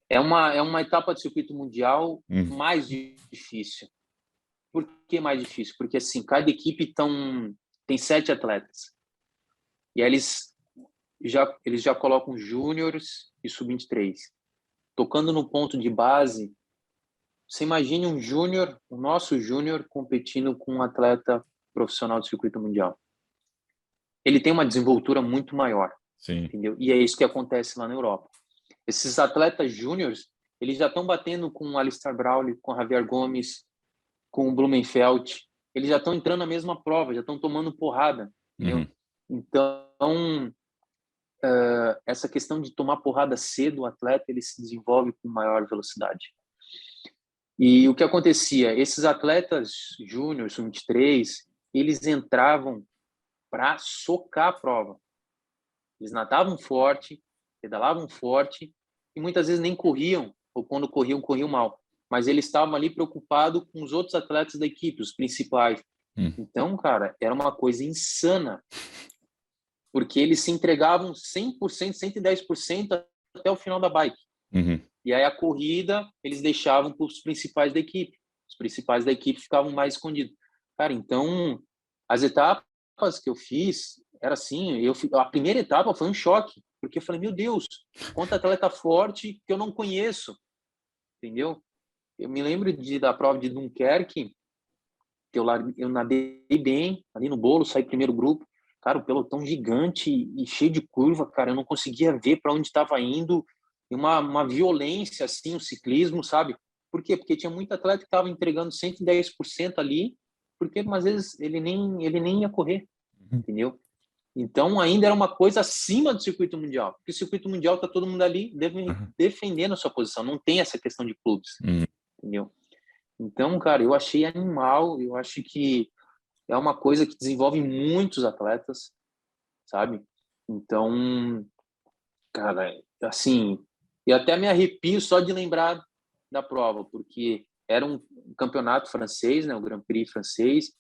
É uma etapa do circuito mundial mais difícil. Por que mais difícil? Porque, assim, cada equipe tem 7 atletas. E aí eles já colocam júniores e sub-23. Tocando no ponto de base, você imagine um júnior, o nosso júnior, competindo com um atleta profissional do circuito mundial. Ele tem uma desenvoltura muito maior. Sim. Entendeu? E é isso que acontece lá na Europa. Esses atletas júniores, eles já estão batendo com o Alistair Brownlee, com o Javier Gomes, com o Blumenfeld. Eles já estão entrando na mesma prova, já estão tomando porrada. Entendeu? Então, essa questão de tomar porrada cedo, o atleta ele se desenvolve com maior velocidade. E o que acontecia? Esses atletas júnior, sub-23, eles entravam para socar a prova. Eles nadavam forte, pedalavam forte e muitas vezes nem corriam, ou quando corriam mal. Mas eles estavam ali preocupados com os outros atletas da equipe, os principais. Então, cara, era uma coisa insana. Porque eles se entregavam 100%, 110% até o final da bike. E aí a corrida, eles deixavam para os principais da equipe. Os principais da equipe ficavam mais escondidos. Cara, então, as etapas que eu fiz, era assim, a primeira etapa foi um choque, porque eu falei, meu Deus, quanto atleta forte que eu não conheço, entendeu? Eu me lembro da prova de Dunkerque, que eu nadei bem, ali no bolo, saí primeiro grupo, cara, o pelotão gigante e cheio de curva, cara, eu não conseguia ver para onde estava indo, e uma violência, assim, o ciclismo, sabe? Por quê? Porque tinha muito atleta que estava entregando 110% ali, porque às vezes ele nem ia correr, entendeu? Então, ainda era uma coisa acima do circuito mundial, porque o circuito mundial está todo mundo ali defendendo a sua posição, não tem essa questão de clubes, entendeu? Então, cara, eu achei animal, eu acho que é uma coisa que desenvolve muitos atletas, sabe? Então, cara, assim, eu até me arrepio só de lembrar da prova, porque era um campeonato francês, né, o Grand Prix francês,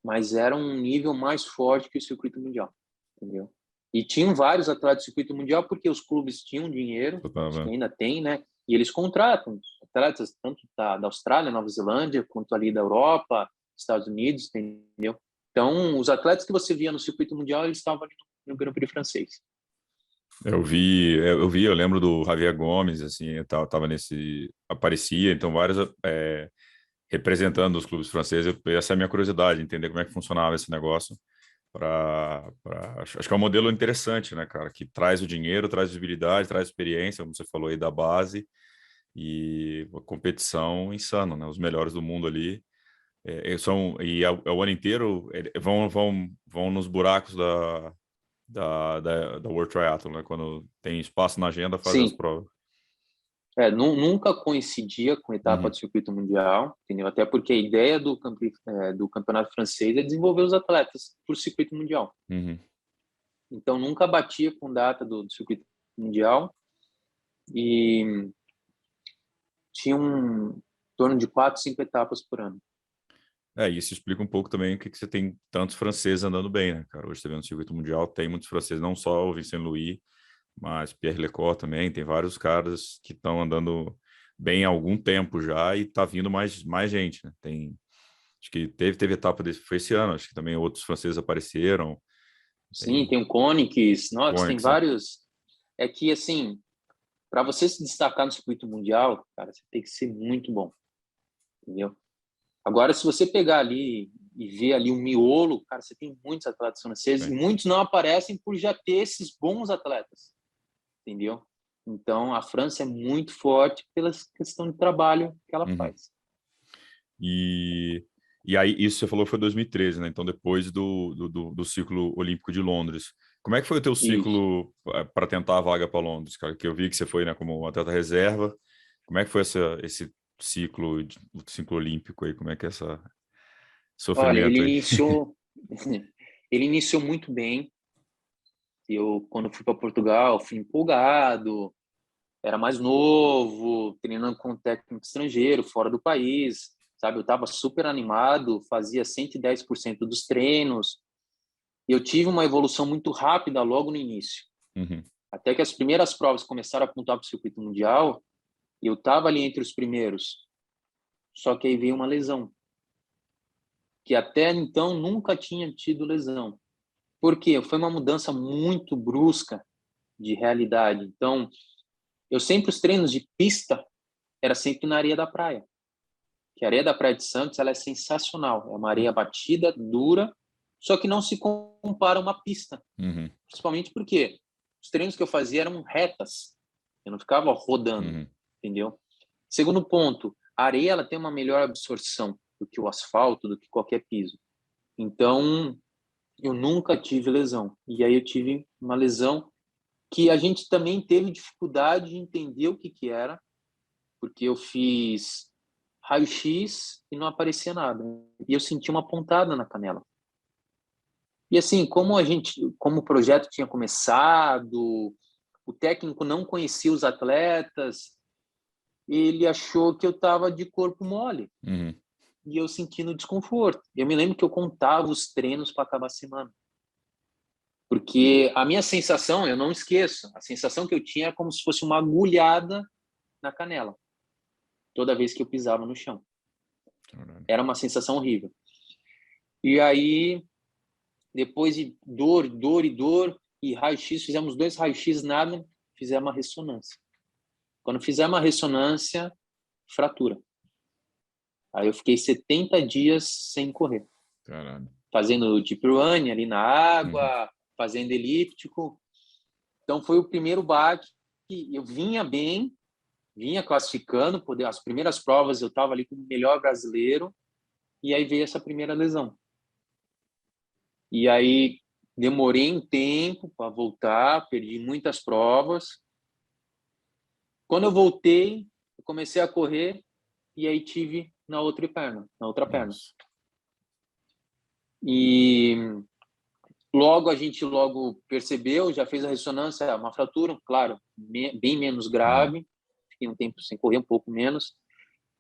mas era um nível mais forte que o circuito mundial, entendeu? E tinham vários atletas do circuito mundial porque os clubes tinham dinheiro, acho que ainda tem, né? E eles contratam atletas tanto da Austrália, Nova Zelândia, quanto ali da Europa, Estados Unidos, entendeu? Então, os atletas que você via no circuito mundial, eles estavam ali no Grand Prix francês. Eu lembro do Javier Gomes, assim, aparecia, então vários representando os clubes franceses. Essa é a minha curiosidade, entender como é que funcionava esse negócio. Acho que é um modelo interessante, né, cara, que traz o dinheiro, traz visibilidade, traz experiência, como você falou aí, da base, e uma competição insana, né? Os melhores do mundo ali é o ano inteiro vão nos buracos da World Triathlon, né? Quando tem espaço na agenda, fazer as Sim. provas. Nunca coincidia com a etapa do circuito mundial, entendeu? Até porque a ideia do campeonato francês é desenvolver os atletas para o circuito mundial. Então, nunca batia com data do circuito mundial e tinha em torno de 4, 5 etapas por ano. Isso explica um pouco também o que você tem tantos franceses andando bem, né, cara? Hoje você vê no circuito mundial, tem muitos franceses, não só o Vincent Louis, mas Pierre Lecor também, tem vários caras que estão andando bem há algum tempo já e tá vindo mais gente, né? Acho que teve etapa desse, foi esse ano, acho que também outros franceses apareceram. Sim, tem o Koenigs, nossa, tem vários. É que, assim, para você se destacar no circuito mundial, cara, você tem que ser muito bom, entendeu? Agora, se você pegar ali e ver ali o miolo, cara, você tem muitos atletas franceses e muitos não aparecem por já ter esses bons atletas, entendeu? Então, a França é muito forte pela questão de trabalho que ela faz. E aí, isso você falou foi 2013, né? Então, depois do ciclo olímpico de Londres. Como é que foi o teu ciclo para tentar a vaga para Londres, cara? Que eu vi que você foi, né, como atleta reserva. Como é que foi esse ciclo, o ciclo olímpico aí? Como é que é essa sofrimento? Olha, aí? Ele iniciou muito bem. Quando fui para Portugal, fui empolgado, era mais novo, treinando com um técnico estrangeiro, fora do país, sabe? Eu estava super animado, fazia 110% dos treinos, e eu tive uma evolução muito rápida logo no início. Até que as primeiras provas começaram a apontar para o circuito mundial, e eu estava ali entre os primeiros. Só que aí veio uma lesão, que até então nunca tinha tido lesão. Por quê? Foi uma mudança muito brusca de realidade. Então, os treinos de pista era sempre na areia da praia. Que a areia da Praia de Santos, ela é sensacional. É uma areia batida, dura, só que não se compara a uma pista. Principalmente porque os treinos que eu fazia eram retas. Eu não ficava rodando, entendeu? Segundo ponto, a areia ela tem uma melhor absorção do que o asfalto, do que qualquer piso. Então, eu nunca tive lesão. E aí eu tive uma lesão que a gente também teve dificuldade de entender o que era, porque eu fiz raio-x e não aparecia nada. E eu senti uma pontada na canela. E assim, como o projeto tinha começado, o técnico não conhecia os atletas, ele achou que eu estava de corpo mole. E eu sentindo desconforto. Eu me lembro que eu contava os treinos para acabar a semana. Porque a minha sensação, eu não esqueço, a sensação que eu tinha era como se fosse uma agulhada na canela, toda vez que eu pisava no chão. Era uma sensação horrível. E aí, depois de dor, e raio-x, fizemos 2 raio-x, nada, fizemos uma ressonância. Quando fizemos uma ressonância, fratura. Aí eu fiquei 70 dias sem correr. Caralho. Fazendo deep run ali na água, fazendo elíptico. Então foi o primeiro baque que eu vinha bem, vinha classificando, as primeiras provas eu estava ali como o melhor brasileiro, e aí veio essa primeira lesão. E aí demorei um tempo para voltar, perdi muitas provas. Quando eu voltei, eu comecei a correr e aí tive na outra perna. E logo a gente percebeu, já fez a ressonância, uma fratura, claro, bem menos grave, fiquei um tempo sem correr, um pouco menos.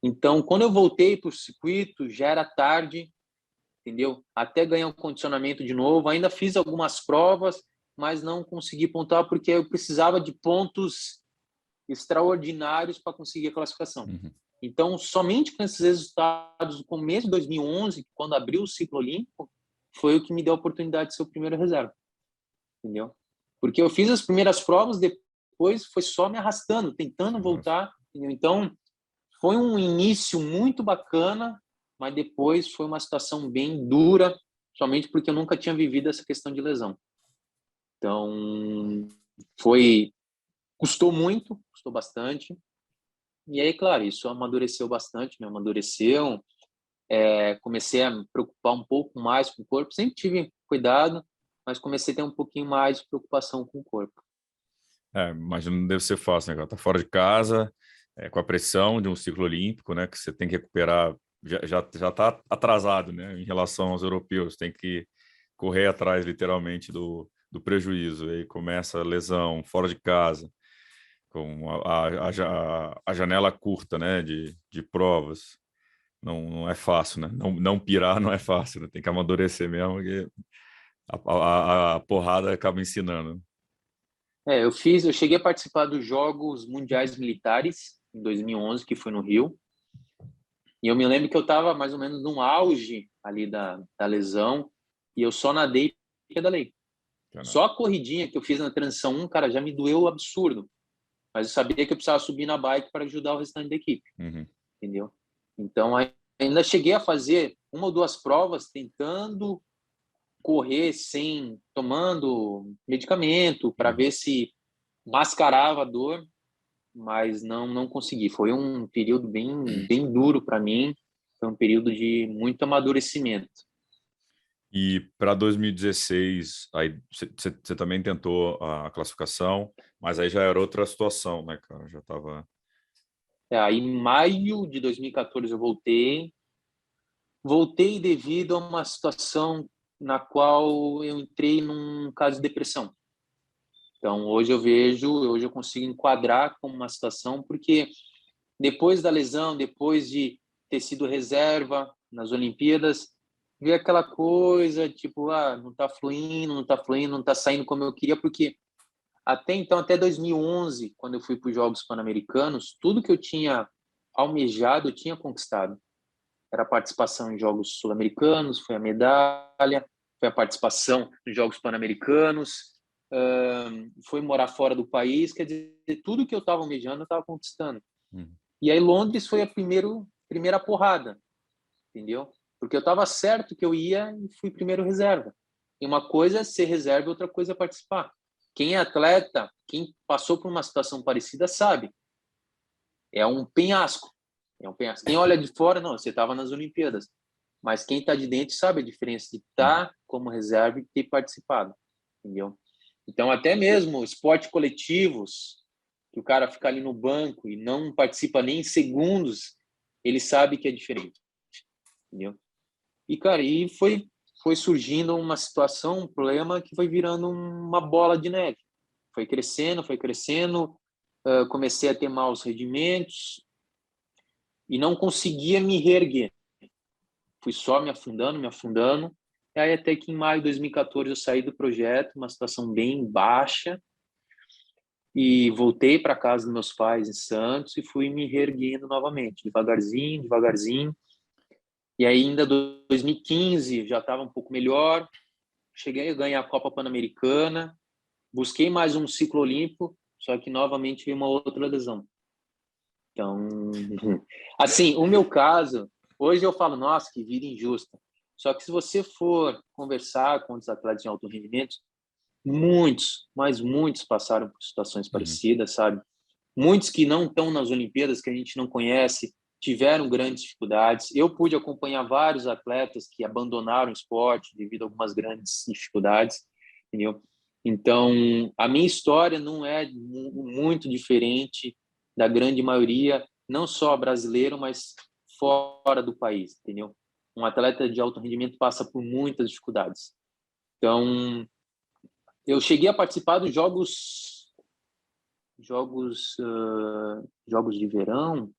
Então, quando eu voltei para o circuito, já era tarde, entendeu? Até ganhar um condicionamento de novo, ainda fiz algumas provas, mas não consegui pontuar porque eu precisava de pontos extraordinários para conseguir a classificação. Então, somente com esses resultados do começo de 2011, quando abriu o ciclo olímpico, foi o que me deu a oportunidade de ser o primeiro reserva, entendeu? Porque eu fiz as primeiras provas, depois foi só me arrastando, tentando voltar, entendeu? Então, foi um início muito bacana, mas depois foi uma situação bem dura, somente porque eu nunca tinha vivido essa questão de lesão. Então, custou muito, custou bastante. E aí, claro, isso amadureceu bastante, me amadureceu. Comecei a me preocupar um pouco mais com o corpo. Sempre tive cuidado, mas comecei a ter um pouquinho mais de preocupação com o corpo. Imagino que não deve ser fácil, né, cara? Tá fora de casa, com a pressão de um ciclo olímpico, né, que você tem que recuperar, já está atrasado, né, em relação aos europeus, tem que correr atrás, literalmente, do prejuízo. Aí começa a lesão, fora de casa, com a janela curta, né, de provas. Não é fácil, né? Não pirar não é fácil, né? Tem que amadurecer mesmo, porque a porrada acaba ensinando. Eu cheguei a participar dos Jogos Mundiais Militares em 2011, que foi no Rio. E eu me lembro que eu estava mais ou menos no auge ali da lesão e eu só nadei e pedalei. Caramba. Só a corridinha que eu fiz na transição 1, cara, já me doeu absurdo. Mas eu sabia que eu precisava subir na bike para ajudar o restante da equipe, Uhum. entendeu? Então, ainda cheguei a fazer uma ou duas provas tentando correr tomando medicamento para ver se mascarava a dor, mas não consegui. Foi um período bem duro para mim, foi um período de muito amadurecimento. E para 2016, aí você também tentou a classificação, mas aí já era outra situação, né, cara? Já estava. Aí, em maio de 2014, eu voltei devido a uma situação na qual eu entrei num caso de depressão. Então, hoje eu consigo enquadrar como uma situação, porque depois da lesão, depois de ter sido reserva nas Olimpíadas, veio aquela coisa, tipo, não tá fluindo, não tá saindo como eu queria, porque até então, até 2011, quando eu fui para os Jogos Pan-Americanos, tudo que eu tinha almejado, eu tinha conquistado. Era a participação em Jogos Sul-Americanos, foi a medalha, foi a participação nos Jogos Pan-Americanos, foi morar fora do país, quer dizer, tudo que eu estava almejando, eu estava conquistando. E aí Londres foi a primeira porrada, entendeu? Porque eu estava certo que eu ia e fui primeiro reserva. E uma coisa é ser reserva, outra coisa é participar. Quem é atleta, quem passou por uma situação parecida sabe. É um penhasco. É um penhasco. Quem olha de fora, não, você estava nas Olimpíadas. Mas quem está de dentro sabe a diferença de estar como reserva e ter participado, entendeu? Então, até mesmo esporte coletivos, que o cara fica ali no banco e não participa nem em segundos, ele sabe que é diferente, entendeu? E, cara, foi surgindo uma situação, um problema que foi virando uma bola de neve. Foi crescendo, comecei a ter maus rendimentos e não conseguia me reerguer. Fui só me afundando. E aí até que em maio de 2014 eu saí do projeto, uma situação bem baixa, e voltei para casa dos meus pais em Santos e fui me reerguendo novamente, devagarzinho, devagarzinho. E aí ainda 2015 já estava um pouco melhor, cheguei a ganhar a Copa Pan-Americana, busquei mais um ciclo olímpico, só que novamente veio uma outra lesão. Então, assim, o meu caso, hoje eu falo, nossa, que vida injusta. Só que se você for conversar com os atletas de alto rendimento, muitos, mas muitos passaram por situações parecidas, sabe? Muitos que não estão nas Olimpíadas, que a gente não conhece, tiveram grandes dificuldades. Eu pude acompanhar vários atletas que abandonaram o esporte devido a algumas grandes dificuldades, entendeu? Então, a minha história não é muito diferente da grande maioria, não só brasileiro, mas fora do país, entendeu? Um atleta de alto rendimento passa por muitas dificuldades. Então, eu cheguei a participar dos jogos de verão,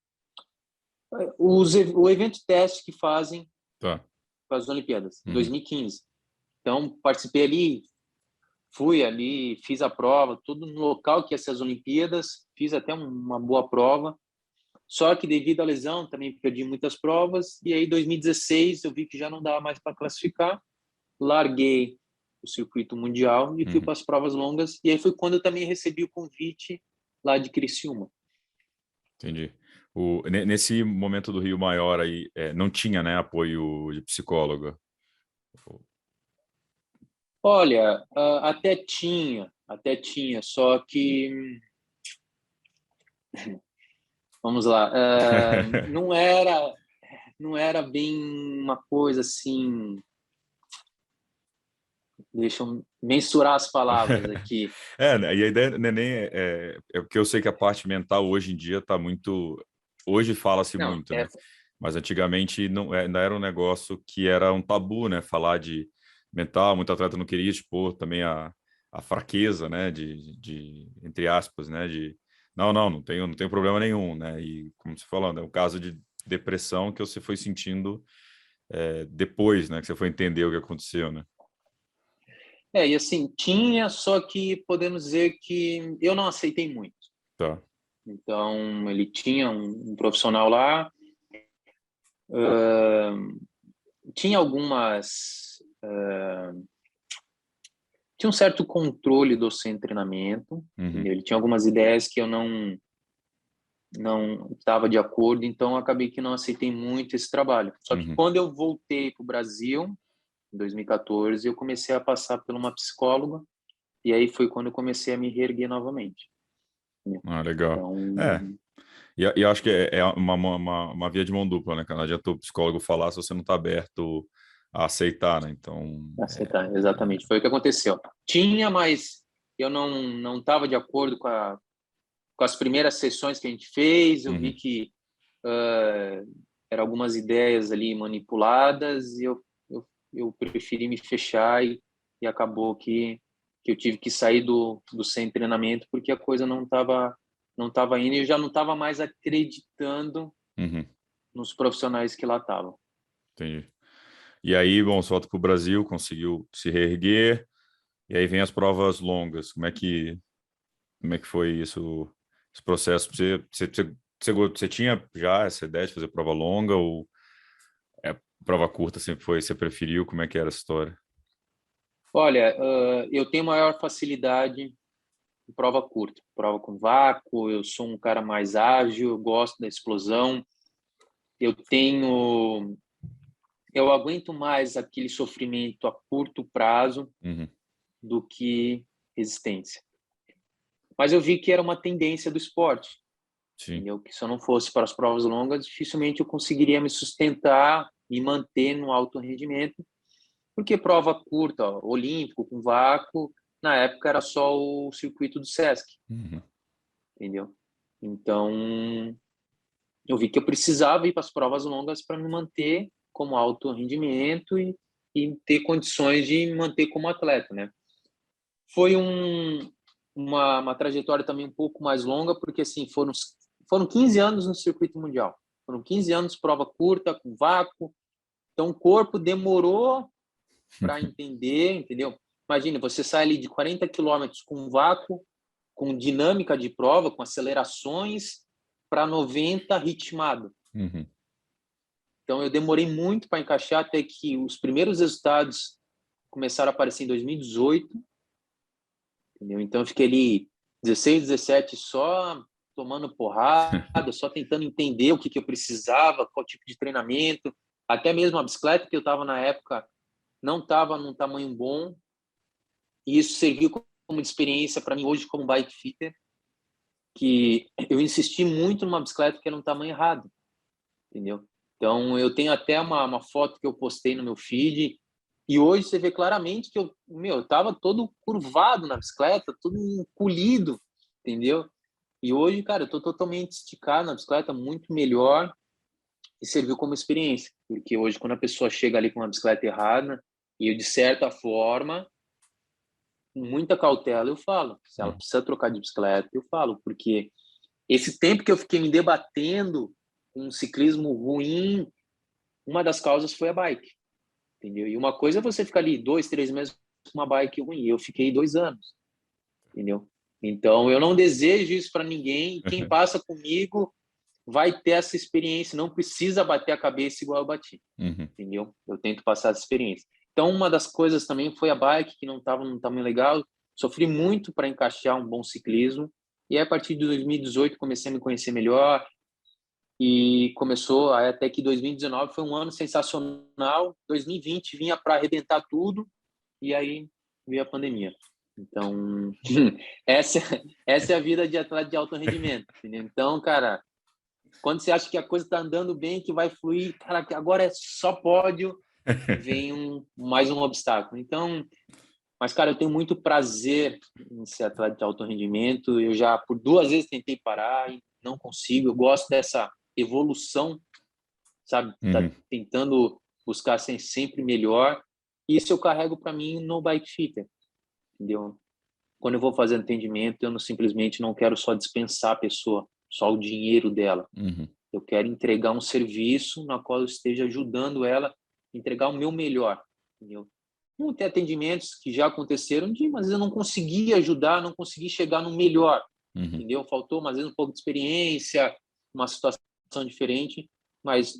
o evento teste que fazem Tá. para as Olimpíadas, em 2015. Então, participei ali, fui ali, fiz a prova, tudo no local que ia ser as Olimpíadas, fiz até uma boa prova, só que devido à lesão também perdi muitas provas, e aí em 2016 eu vi que já não dava mais para classificar, larguei o circuito mundial e fui para as provas longas, e aí foi quando eu também recebi o convite lá de Criciúma. Entendi. Nesse momento do Rio Maior aí, não tinha, né, apoio de psicóloga? Olha, até tinha, só que, vamos lá, não era bem uma coisa assim, Deixa eu mensurar as palavras aqui. Né, e a ideia não é nem é porque eu sei que a parte mental hoje em dia está muito. Hoje fala-se Não, muito, né? Mas antigamente não, ainda era um negócio que era um tabu, né? Falar de mental, muito atleta não queria expor também a fraqueza, né? Entre aspas, né? De não tenho problema nenhum, né? E como você falando, é um caso de depressão que você foi sentindo depois, né? Que você foi entender o que aconteceu, né? e assim, tinha, só que podemos dizer que eu não aceitei muito. Tá. Então, ele tinha um profissional lá, tinha algumas... tinha um certo controle do seu treinamento, Uhum. entendeu? Ele tinha algumas ideias que eu não estava de acordo, então acabei que não aceitei muito esse trabalho. Só que Uhum. quando eu voltei para o Brasil, em 2014, eu comecei a passar por uma psicóloga, e aí foi quando eu comecei a me reerguer novamente. Ah, legal. É, Então, e acho que é uma via de mão dupla, né? Que não adianta o psicólogo falar se você não está aberto a aceitar, né? Então, aceitar, exatamente. Foi o que aconteceu. Tinha, mas eu não estava de acordo com as primeiras sessões que a gente fez. Eu vi uhum, que eram algumas ideias ali manipuladas e eu preferi me fechar e acabou que eu tive que sair do sem treinamento porque a coisa não tava indo e eu já não estava mais acreditando uhum, nos profissionais que lá estavam. entendi. E aí, bom, você volta para o Brasil, conseguiu se reerguer, e aí vem as provas longas. Como é que foi isso, esse processo? Você tinha já essa ideia de fazer prova longa ou prova curta sempre foi, você preferiu? Como é que era essa história? Olha, eu tenho maior facilidade em prova curta, prova com vácuo, eu sou um cara mais ágil, eu gosto da explosão, eu tenho eu aguento mais aquele sofrimento a curto prazo Uhum, do que resistência. Mas eu vi que era uma tendência do esporte, sim. entendeu? Que se eu não fosse para as provas longas, dificilmente eu conseguiria me sustentar e manter no alto rendimento, porque prova curta, ó, olímpico, com vácuo, na época era só o circuito do Sesc, Uhum, entendeu? Então, eu vi que eu precisava ir para as provas longas para me manter como alto rendimento e ter condições de me manter como atleta, né? Foi uma trajetória também um pouco mais longa, porque assim, foram 15 anos no circuito mundial. Foram 15 anos prova curta, com vácuo. Então, o corpo demorou para entender, entendeu? Imagina, você sai ali de 40 quilômetros com vácuo, com dinâmica de prova, com acelerações, para 90 ritmado. uhum, Então, eu demorei muito para encaixar até que os primeiros resultados começaram a aparecer em 2018, entendeu? Então, eu fiquei ali 16, 17 só tomando porrada, só tentando entender o que eu precisava, qual tipo de treinamento. Até mesmo a bicicleta que eu estava na época não estava num tamanho bom, e isso serviu como experiência para mim hoje como bike fitter, que eu insisti muito numa bicicleta que era um tamanho errado, entendeu? Então, eu tenho até uma foto que eu postei no meu feed, e hoje você vê claramente que eu tava todo curvado na bicicleta, todo encolhido, entendeu? E hoje, cara, eu tô totalmente esticado na bicicleta, muito melhor, e serviu como experiência, porque hoje quando a pessoa chega ali com uma bicicleta errada, e eu de certa forma, com muita cautela, eu falo, se ela uhum, precisa trocar de bicicleta, eu falo, porque esse tempo que eu fiquei me debatendo com um ciclismo ruim, uma das causas foi a bike, entendeu? E uma coisa é você ficar ali 2, 3 meses com uma bike ruim, eu fiquei 2 anos, entendeu? Então, eu não desejo isso para ninguém, e quem passa comigo vai ter essa experiência, não precisa bater a cabeça igual eu bati, uhum, entendeu? Eu tento passar essa experiência. Então, uma das coisas também foi a bike, que não estava num tamanho legal, sofri muito para encaixar um bom ciclismo, e a partir de 2018 comecei a me conhecer melhor, e começou até que 2019 foi um ano sensacional, 2020 vinha para arrebentar tudo, e aí veio a pandemia. Então, essa, essa é a vida de atleta de alto rendimento, entendeu? Então, cara, quando você acha que a coisa está andando bem, que vai fluir, cara, que agora é só pódio, e vem mais um obstáculo. Então, Mas, cara, eu tenho muito prazer em ser atleta de alto rendimento. Eu já, por 2 vezes, tentei parar e não consigo. Eu gosto dessa evolução, sabe? Tá Uhum. tentando buscar ser sempre melhor. E isso eu carrego para mim no Bike Fitter, entendeu? Quando eu vou fazer atendimento, eu não, simplesmente não quero só dispensar a pessoa, só o dinheiro dela. Uhum. Eu quero entregar um serviço na qual eu esteja ajudando ela a entregar o meu melhor, entendeu? Não ter atendimentos que já aconteceram, mas eu não consegui ajudar, não consegui chegar no melhor, Uhum. entendeu? Faltou, às vezes, um pouco de experiência, uma situação diferente, mas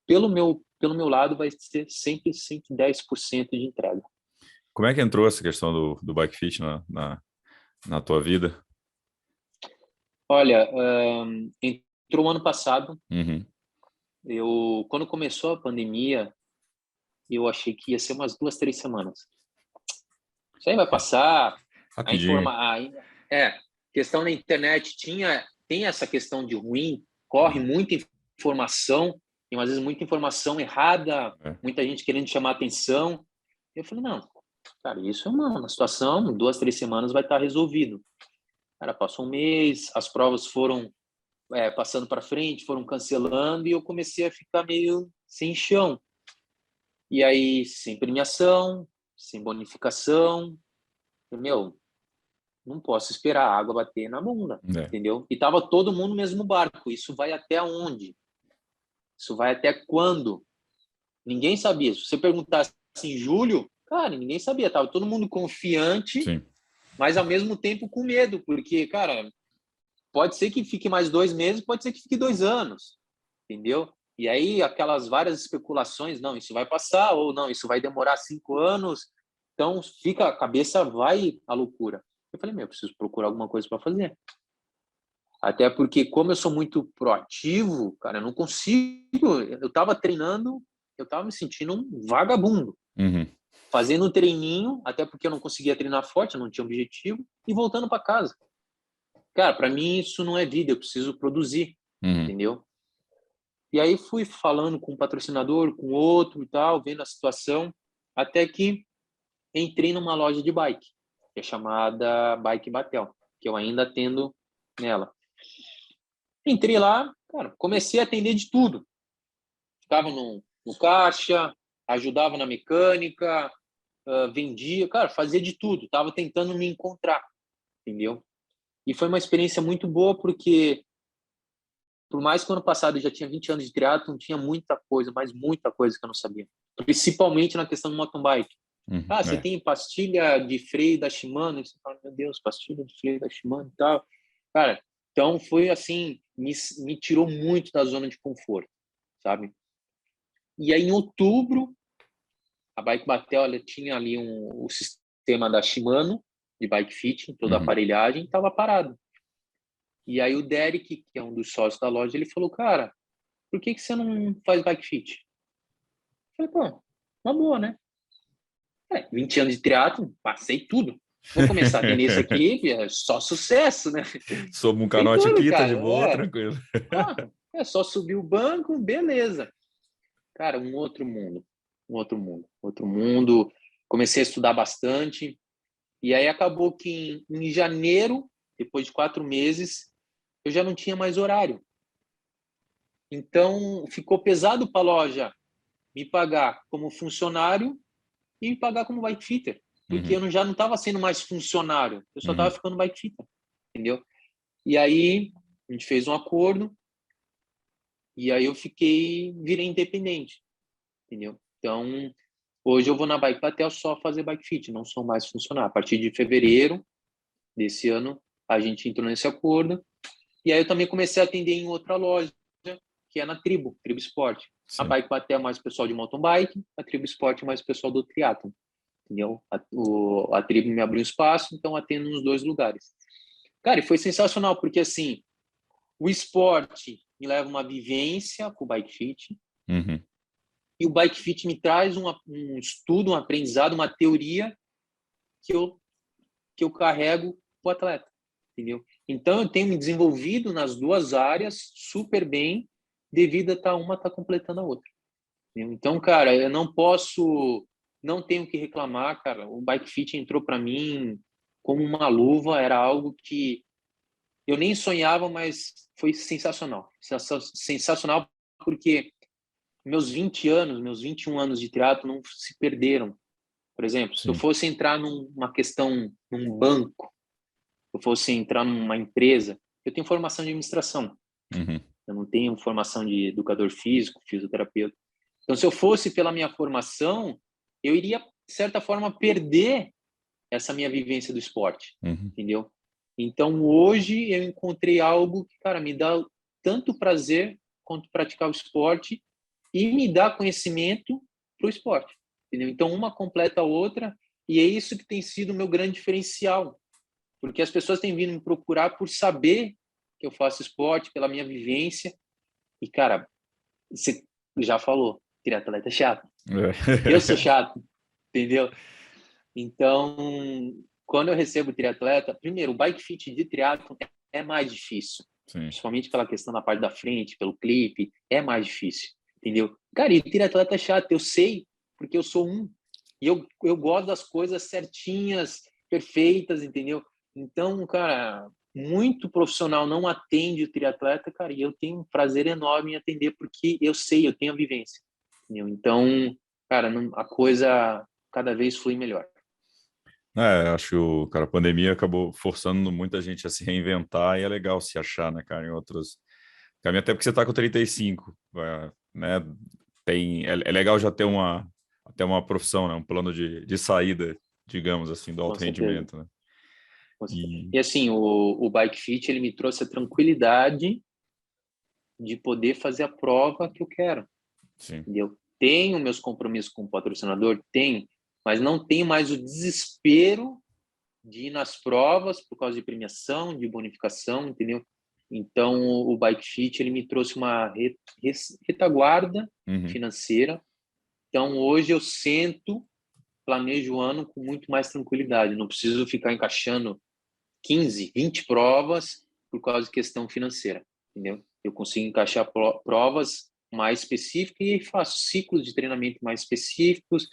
pelo meu lado vai ser sempre 110% de entrega. Como é que entrou essa questão do bike fit na tua vida? Olha, entrou ano passado. Uhum. Quando começou a pandemia, eu achei que ia ser umas 2, 3 semanas. Isso aí vai passar. A Rapidinho. informa, a, é, questão na internet tem essa questão de ruim, corre muita informação, e às vezes muita informação errada, É. muita gente querendo chamar atenção. Eu falei, não, cara, isso é uma situação, 2, 3 semanas vai estar resolvido. Cara, passou um mês, as provas foram passando para frente, foram cancelando, e eu comecei a ficar meio sem chão. E aí, sem premiação, sem bonificação, meu, não posso esperar a água bater na bunda, É. entendeu? E tava todo mundo no mesmo barco. Isso vai até onde? Isso vai até quando? Ninguém sabia. Se você perguntasse em julho, cara, ninguém sabia. Tava todo mundo confiante, Sim. mas ao mesmo tempo com medo, porque, cara, pode ser que fique mais 2 meses, pode ser que fique 2 anos, entendeu? E aí aquelas várias especulações, não, isso vai passar, ou não, isso vai demorar 5 anos. Então fica, a cabeça vai à loucura. Eu falei, eu preciso procurar alguma coisa para fazer. Até porque, como eu sou muito proativo, cara, eu não consigo. Eu estava treinando, eu estava me sentindo um vagabundo, Uhum. fazendo um treininho, até porque eu não conseguia treinar forte, eu não tinha objetivo, e voltando para casa. Cara, para mim isso não é vida, eu preciso produzir, Uhum. entendeu? E aí fui falando com um patrocinador, com outro e tal, vendo a situação, até que entrei numa loja de bike, que é chamada Bike Batel, que eu ainda atendo nela. Entrei lá, cara, comecei a atender de tudo. Ficava no caixa, ajudava na mecânica, vendia, cara, fazia de tudo. Tava tentando me encontrar, entendeu? E foi uma experiência muito boa porque, por mais que ano passado eu já tinha 20 anos de triatlon, tinha muita coisa, mas muita coisa que eu não sabia. Principalmente na questão do mountain bike. Uhum. Ah, você É. tem pastilha de freio da Shimano? E você fala, meu Deus, pastilha de freio da Shimano e tal. Cara, então foi assim, me tirou muito da zona de conforto, sabe? E aí, em outubro, a Bike Batel, ela tinha ali o sistema da Shimano, de bike fitting, toda a Uhum. aparelhagem, estava parado. E aí o Derek, que é um dos sócios da loja, ele falou, cara, por que você não faz bike fit? Eu falei, pô, uma boa, né? 20 anos de triatlo, passei tudo. Vou começar a atender isso aqui, é só sucesso, né? Sob um Tem canote tudo, aqui, tá cara. de boa, tranquilo. É só subir o banco, beleza. Cara, um outro mundo, um outro mundo, outro mundo. Comecei a estudar bastante. E aí acabou que em janeiro, depois de 4 meses, eu já não tinha mais horário. Então, ficou pesado para a loja me pagar como funcionário e me pagar como bike fitter, porque Uhum. eu já não estava sendo mais funcionário, eu só estava Uhum. ficando bike fitter, entendeu? E aí a gente fez um acordo e aí eu virei independente, entendeu? Então, hoje eu vou na Bike Patel só fazer bike fit, não sou mais funcionário. A partir de fevereiro desse ano, a gente entrou nesse acordo. E aí eu também comecei a atender em outra loja, que é na Tribo Sport. A Sim. Bike Patel é mais pessoal de mountain bike, a Tribo Sport é mais pessoal do triathlon, entendeu? A Tribo me abriu um espaço, então atendo nos dois lugares. Cara, e foi sensacional, porque assim, o esporte me leva uma vivência com o bike fit, Uhum. e o bike fit me traz um estudo, um aprendizado, uma teoria que eu carrego para o atleta, entendeu? Então, eu tenho me desenvolvido nas duas áreas super bem, devido a uma tá completando a outra. Entendeu? Então, cara, eu não posso não tenho o que reclamar, cara. O Bike Fit entrou para mim como uma luva, era algo que eu nem sonhava, mas foi sensacional. Sensacional porque meus 20 anos, meus 21 anos de triatlo não se perderam. Por exemplo, se eu Sim. fosse entrar numa questão, num banco, se eu fosse entrar numa empresa, eu tenho formação de administração. Uhum. Eu não tenho formação de educador físico, fisioterapeuta. Então, se eu fosse pela minha formação, eu iria, de certa forma, perder essa minha vivência do esporte, Uhum. entendeu? Então, hoje eu encontrei algo que, cara, me dá tanto prazer quanto praticar o esporte e me dá conhecimento para o esporte, entendeu? Então, uma completa a outra e é isso que tem sido o meu grande diferencial, porque as pessoas têm vindo me procurar por saber que eu faço esporte, pela minha vivência e, cara, você já falou, triatleta é chato. Eu sou chato, entendeu? Então, quando eu recebo triatleta, primeiro, o bike fit de triatlo é mais difícil, Sim. principalmente pela questão da parte da frente, pelo clipe, é mais difícil, entendeu? Cara, e o triatleta é chato, eu sei, porque eu sou um. E eu gosto das coisas certinhas, perfeitas, entendeu? Então, cara, muito profissional não atende o triatleta, cara, e eu tenho um prazer enorme em atender, porque eu sei, eu tenho a vivência, entendeu? Então, cara, a coisa cada vez flui melhor. Acho que cara, a pandemia acabou forçando muita gente a se reinventar e é legal se achar, né, cara, em outros caminhos. Até porque você tá com 35, né? É legal já ter até uma profissão, né? Um plano de saída, digamos assim, do Com alto certeza. rendimento, né? Com certeza. E E assim, o Bike Fit, ele me trouxe a tranquilidade de poder fazer a prova que eu quero, sim. entendeu? Tenho meus compromissos com o patrocinador? Tenho, mas não tenho mais o desespero de ir nas provas por causa de premiação, de bonificação, entendeu? Então, o Bike Fit, ele me trouxe uma retaguarda Uhum. financeira. Então, hoje eu sento, planejo o ano com muito mais tranquilidade. Não preciso ficar encaixando 15, 20 provas por causa de questão financeira, entendeu? Eu consigo encaixar provas mais específicas e faço ciclos de treinamento mais específicos,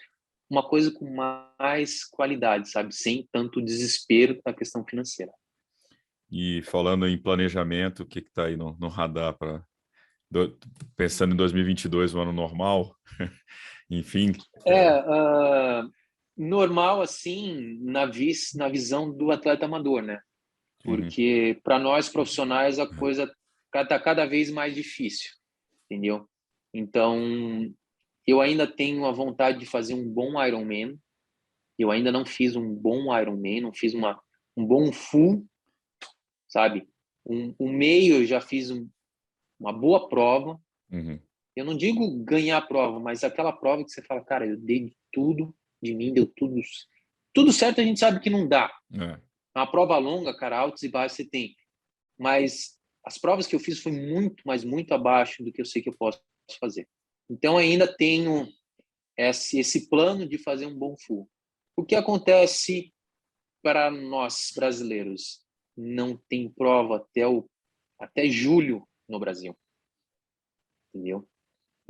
uma coisa com mais qualidade, sabe? Sem tanto desespero da questão financeira. E falando em planejamento, o que está aí no radar para pensando em 2022, o ano normal? Enfim. Normal assim na visão do atleta amador, né? Uhum. Porque para nós profissionais a coisa está cada vez mais difícil, entendeu? Então, eu ainda tenho a vontade de fazer um bom Ironman. Eu ainda não fiz um bom Ironman, não fiz um bom full, sabe? Um meio eu já fiz uma boa prova. Uhum. Eu não digo ganhar a prova, mas aquela prova que você fala, cara, eu dei tudo de mim, deu tudo certo, a gente sabe que não dá. É. Uma prova longa, cara, altos e baixos você tem. Mas as provas que eu fiz foi muito, mas muito abaixo do que eu sei que eu posso fazer. Então ainda tenho esse plano de fazer um bom full. O que acontece para nós brasileiros? Não tem prova até julho no Brasil, entendeu?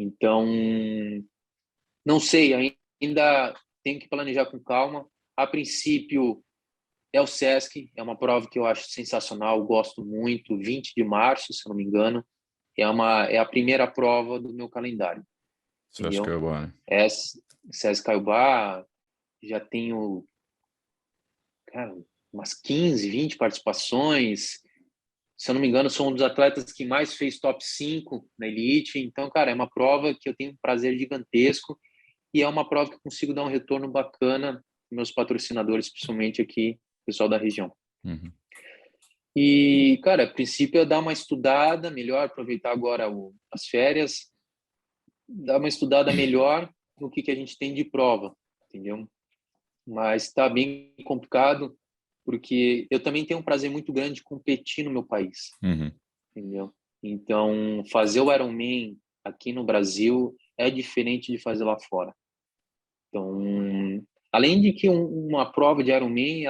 Então, não sei, ainda tenho que planejar com calma. A princípio, é o Sesc, é uma prova que eu acho sensacional, gosto muito, 20 de março, se eu não me engano, é a primeira prova do meu calendário, Você acha que é entendeu? bom, né? Sesc Caiobá, já tenho, cara, umas 15, 20 participações, se eu não me engano, sou um dos atletas que mais fez top 5 na Elite, então, cara, é uma prova que eu tenho um prazer gigantesco e é uma prova que eu consigo dar um retorno bacana meus patrocinadores, principalmente aqui, pessoal da região. Uhum. E, cara, a princípio é dar uma estudada melhor, aproveitar agora as férias, dar uma estudada melhor no que a gente tem de prova, entendeu? Mas está bem complicado, porque eu também tenho um prazer muito grande de competir no meu país, Uhum. entendeu? Então, fazer o Ironman aqui no Brasil é diferente de fazer lá fora. Então, além de que uma prova de Ironman,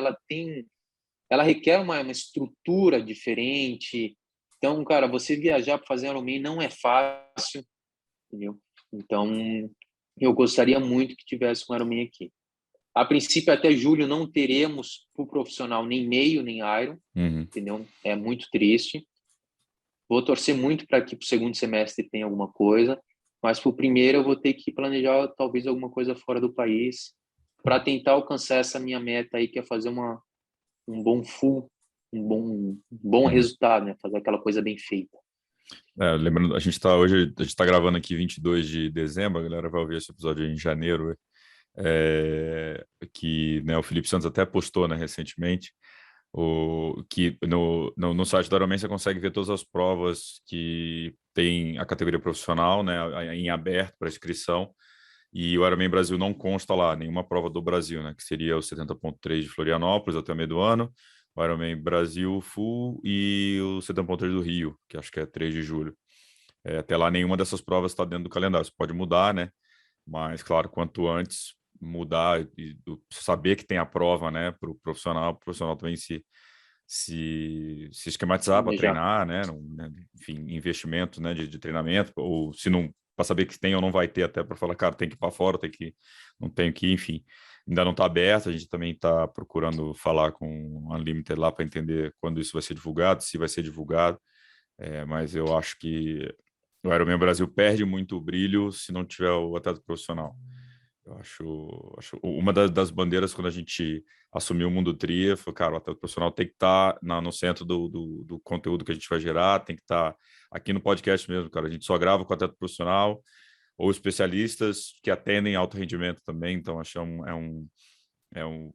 ela requer uma estrutura diferente. Então, cara, você viajar para fazer Ironman não é fácil, entendeu? Então, Eu gostaria muito que tivesse um Ironman aqui. A princípio, até julho, não teremos para o profissional nem meio, nem Iron, entendeu? É muito triste. Vou torcer muito para que para o segundo semestre tenha alguma coisa, mas para o primeiro eu vou ter que planejar talvez alguma coisa fora do país para tentar alcançar essa minha meta aí, que é fazer um bom full, um bom resultado, né? Fazer aquela coisa bem feita. Lembrando, a gente está gravando aqui 22 de dezembro, a galera vai ouvir esse episódio em janeiro, que, né, o Felipe Santos até postou, né, recentemente, que no site do Ironman você consegue ver todas as provas que tem a categoria profissional, né, em aberto para inscrição, e o Ironman Brasil não consta lá, nenhuma prova do Brasil, né, que seria o 70.3 de Florianópolis até o meio do ano, o Ironman Brasil Full e o 70.3 do Rio, que acho que é 3 de julho. Até lá, nenhuma dessas provas está dentro do calendário. Isso pode mudar, né? Mas, claro, quanto antes mudar e saber que tem a prova, né, para o profissional também se esquematizar para Planejar. treinar, né? Enfim, investimento, né, de treinamento, ou se não, para saber que tem ou não vai ter, até para falar, cara, tem que ir para fora, não tem que, enfim. Ainda não está aberto, a gente também está procurando falar com o Unlimited lá para entender quando isso vai ser divulgado, se vai ser divulgado. Mas eu acho que o Ironman Brasil perde muito o brilho se não tiver o atleta profissional. Eu acho uma das bandeiras quando a gente assumiu o Mundo Tri, foi, cara, o atleta profissional tem que estar no centro do conteúdo que a gente vai gerar, tem que estar aqui no podcast mesmo, cara. A gente só grava com o atleta profissional ou especialistas que atendem alto rendimento também, então acho que é um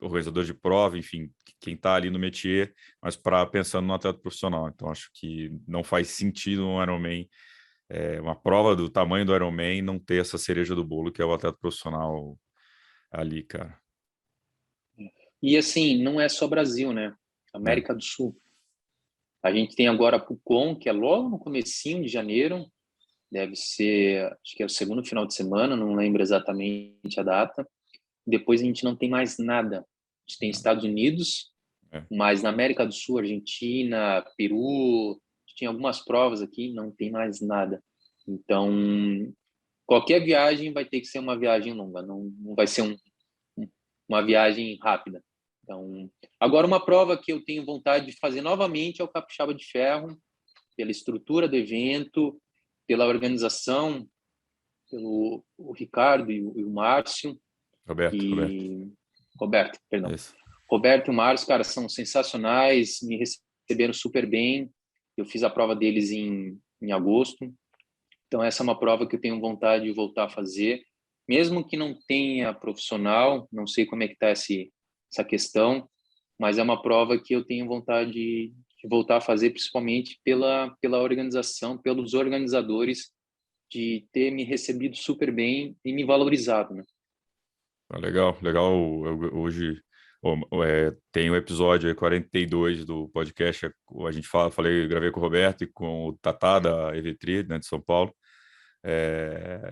organizador de prova, enfim, quem está ali no métier, mas pensando no atleta profissional. Então, acho que não faz sentido um Ironman, uma prova do tamanho do Ironman, não ter essa cereja do bolo, que é o atleta profissional ali, cara. E assim, não é só Brasil, né? América do Sul. A gente tem agora a Pucon, que é logo no comecinho de janeiro, deve ser, acho que é o segundo final de semana, não lembro exatamente a data. Depois a gente não tem mais nada. A gente tem Estados Unidos, mas na América do Sul, Argentina, Peru, tinha algumas provas aqui, não tem mais nada. Então, qualquer viagem vai ter que ser uma viagem longa, não vai ser uma viagem rápida. Então, agora uma prova que eu tenho vontade de fazer novamente é o Capixaba de Ferro, pela estrutura do evento, pela organização, pelo o Ricardo e o Márcio. Roberto, perdão. Isso. Roberto e o Márcio, cara, são sensacionais, me receberam super bem. Eu fiz a prova deles em agosto. Então, essa é uma prova que eu tenho vontade de voltar a fazer. Mesmo que não tenha profissional, não sei como é que está essa questão, mas é uma prova que eu tenho vontade de voltar a fazer, principalmente pela organização, pelos organizadores, de ter me recebido super bem e me valorizado, né? Legal. Hoje tem o episódio 42 do podcast, a gente gravei com o Roberto e com o Tatá da Evetri, né, de São Paulo.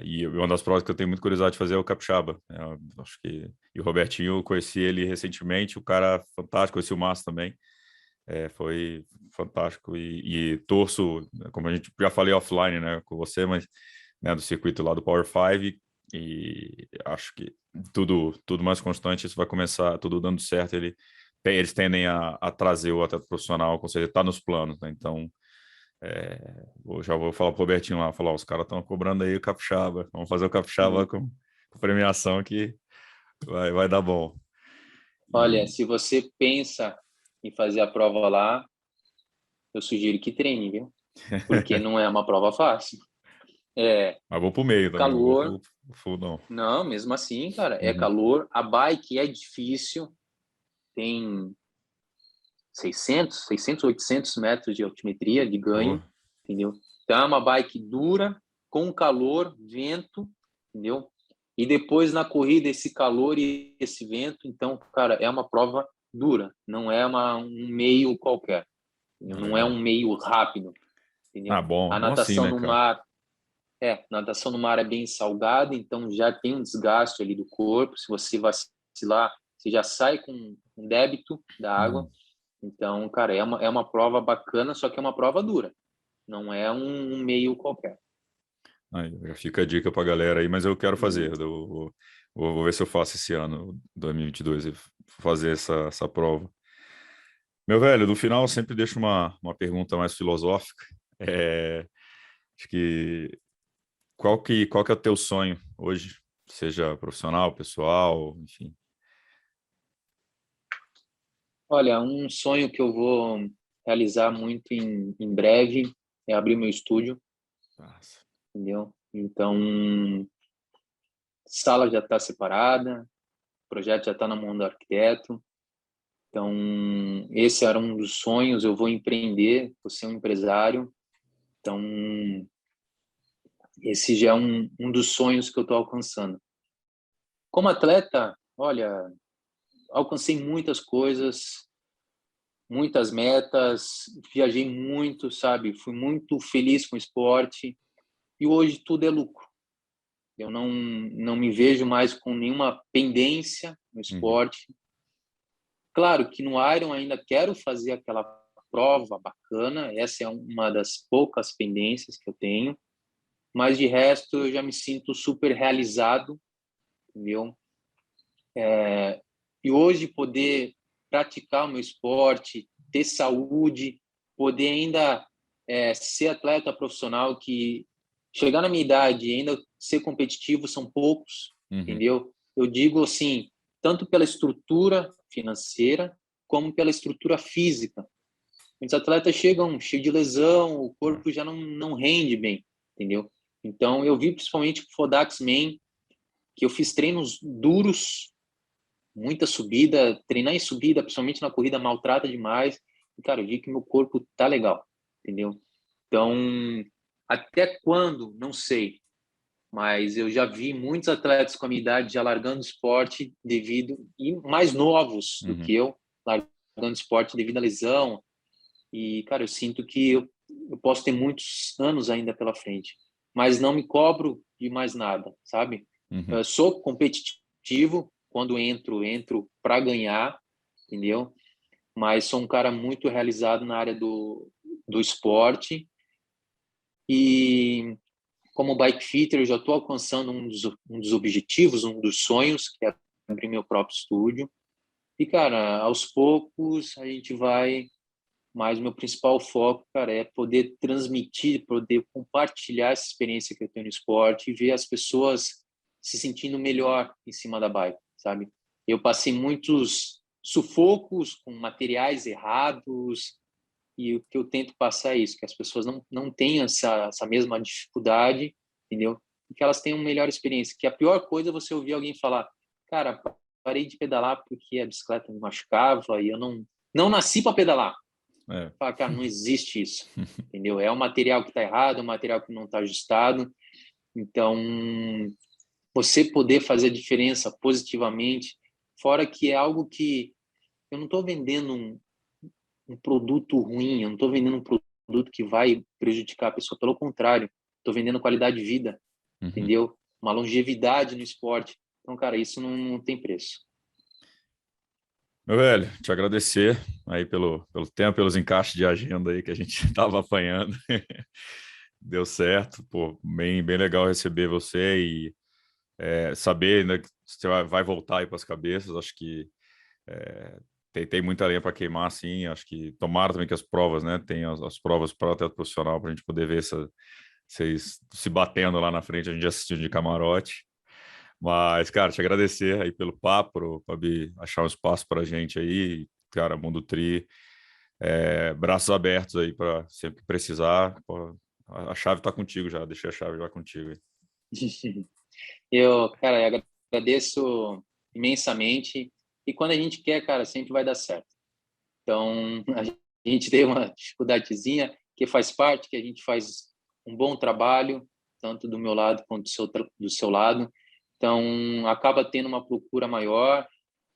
E uma das provas que eu tenho muito curiosidade de fazer é o Capixaba. Acho que e o Robertinho, eu conheci ele recentemente, o cara fantástico, conheci o Márcio também. Foi fantástico e torço, como a gente já falei offline, né, com você, mas né, do circuito lá do Power 5, e acho que tudo mais constante, isso vai começar tudo dando certo. Eles tendem a trazer o atleta profissional, com certeza está nos planos, né? Então já vou falar pro Robertinho lá, falar, os caras estão cobrando aí o Capixaba, vamos fazer o Capixaba com premiação que vai dar bom. Olha, se você pensa em fazer a prova lá, eu sugiro que treine, viu? Porque não é uma prova fácil. Mas vou pro meio também, não vou Calor. pro full, não. Não, mesmo assim, cara, é calor. A bike é difícil, tem 600, 800 metros de altimetria, de ganho, entendeu? Então, é uma bike dura, com calor, vento, entendeu? E depois na corrida, esse calor e esse vento. Então, cara, é uma prova dura, não é um meio qualquer, não é um meio rápido, entendeu? A Bom assim, natação né, no cara? mar, natação no mar é bem salgada, então já tem um desgaste ali do corpo. Se você vacilar, você já sai com um débito da água. Então, cara, é uma prova bacana, só que é uma prova dura. Não é um meio qualquer. Aí, já fica a dica para a galera aí, mas eu quero fazer. Uhum. Vou ver se eu faço esse ano, 2022, e fazer essa prova. Meu velho, no final eu sempre deixo uma pergunta mais filosófica. É, acho que qual que é o teu sonho hoje? Seja profissional, pessoal, enfim. Olha, um sonho que eu vou realizar muito em breve é abrir meu estúdio, Nossa. entendeu? Então, sala já está separada, o projeto já está na mão do arquiteto. Então, esse era um dos sonhos. Eu vou empreender, vou ser um empresário. Então, esse já é um dos sonhos que eu estou alcançando. Como atleta, olha, alcancei muitas coisas, muitas metas, viajei muito, sabe? Fui muito feliz com o esporte e hoje tudo é lucro. Eu não me vejo mais com nenhuma pendência no Uhum, esporte. Claro que no Iron ainda quero fazer aquela prova bacana, essa é uma das poucas pendências que eu tenho, mas de resto eu já me sinto super realizado, entendeu? E hoje poder praticar o meu esporte, ter saúde, poder ainda ser atleta profissional, que chegar na minha idade e ainda ser competitivo são poucos, uhum, entendeu? Eu digo assim, tanto pela estrutura financeira como pela estrutura física. Muitos atletas chegam cheios de lesão, o é, corpo já não rende bem, entendeu? Então, eu vi principalmente com o Fodax Man, que eu fiz treinos duros, muita subida, treinar em subida, principalmente na corrida, maltrata demais. E, cara, eu vi que meu corpo tá legal, entendeu? Então, até quando? Não sei. Mas eu já vi muitos atletas com a minha idade já largando esporte devido, e mais novos do uhum, que eu, largando esporte devido à lesão. E, cara, eu sinto que eu posso ter muitos anos ainda pela frente, mas não me cobro de mais nada, sabe? uhum. Eu sou competitivo, quando entro para ganhar, entendeu? Mas sou um cara muito realizado na área do esporte e como bike fitter eu já estou alcançando um dos objetivos, um dos sonhos, que é abrir meu próprio estúdio. E, cara, aos poucos a gente vai, mas o meu principal foco, cara, é poder transmitir, poder compartilhar essa experiência que eu tenho no esporte e ver as pessoas se sentindo melhor em cima da bike, sabe? Eu passei muitos sufocos com materiais errados e o que eu tento passar é isso, que as pessoas não tenham essa mesma dificuldade, entendeu? E que elas tenham uma melhor experiência. Que a pior coisa é você ouvir alguém falar, cara, parei de pedalar porque a bicicleta me machucava e eu não nasci para pedalar. É. Fala, cara, não existe isso, entendeu? É um material que está errado, é um material que não está ajustado. Então, você poder fazer a diferença positivamente, fora que é algo que eu não estou vendendo um produto ruim, eu não estou vendendo um produto que vai prejudicar a pessoa, pelo contrário, estou vendendo qualidade de vida, Uhum. entendeu? Uma longevidade no esporte. Então, cara, isso não tem preço. Meu velho, te agradecer aí pelo tempo, pelos encaixes de agenda aí que a gente estava apanhando. Deu certo, pô, bem legal receber você e saber, né, que você vai voltar aí para as cabeças. Acho que é, tem muita lenha para queimar, assim. Acho que tomara também que as provas, né, tenham as provas para o atleta profissional para a gente poder ver vocês se batendo lá na frente, a gente assistindo de camarote. Mas, cara, te agradecer aí pelo papo, para achar um espaço para a gente aí. Cara, Mundo Tri, braços abertos aí para sempre que precisar. Pô, a chave está contigo já, deixei a chave já contigo aí. Eu, cara, agradeço imensamente. E quando a gente quer, cara, sempre vai dar certo. Então, a gente tem uma dificuldadezinha que faz parte, que a gente faz um bom trabalho, tanto do meu lado quanto do seu lado. Então, acaba tendo uma procura maior,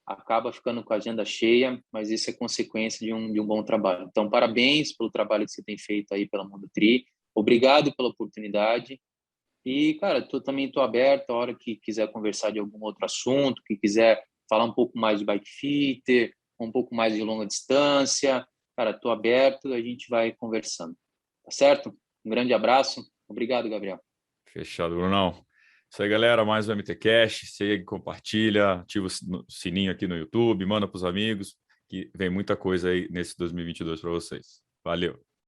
acaba ficando com a agenda cheia, mas isso é consequência de um bom trabalho. Então, parabéns pelo trabalho que você tem feito aí pela Mundo Tri. Obrigado pela oportunidade. E, cara, também estou aberto a hora que quiser conversar de algum outro assunto, que quiser falar um pouco mais de bike fitter, um pouco mais de longa distância. Cara, estou aberto, a gente vai conversando. Tá certo? Um grande abraço. Obrigado, Gabriel. Fechado, Brunão. Isso aí, galera. Mais um MT Cash. Segue, compartilha, ativa o sininho aqui no YouTube, manda para os amigos, que vem muita coisa aí nesse 2022 para vocês. Valeu!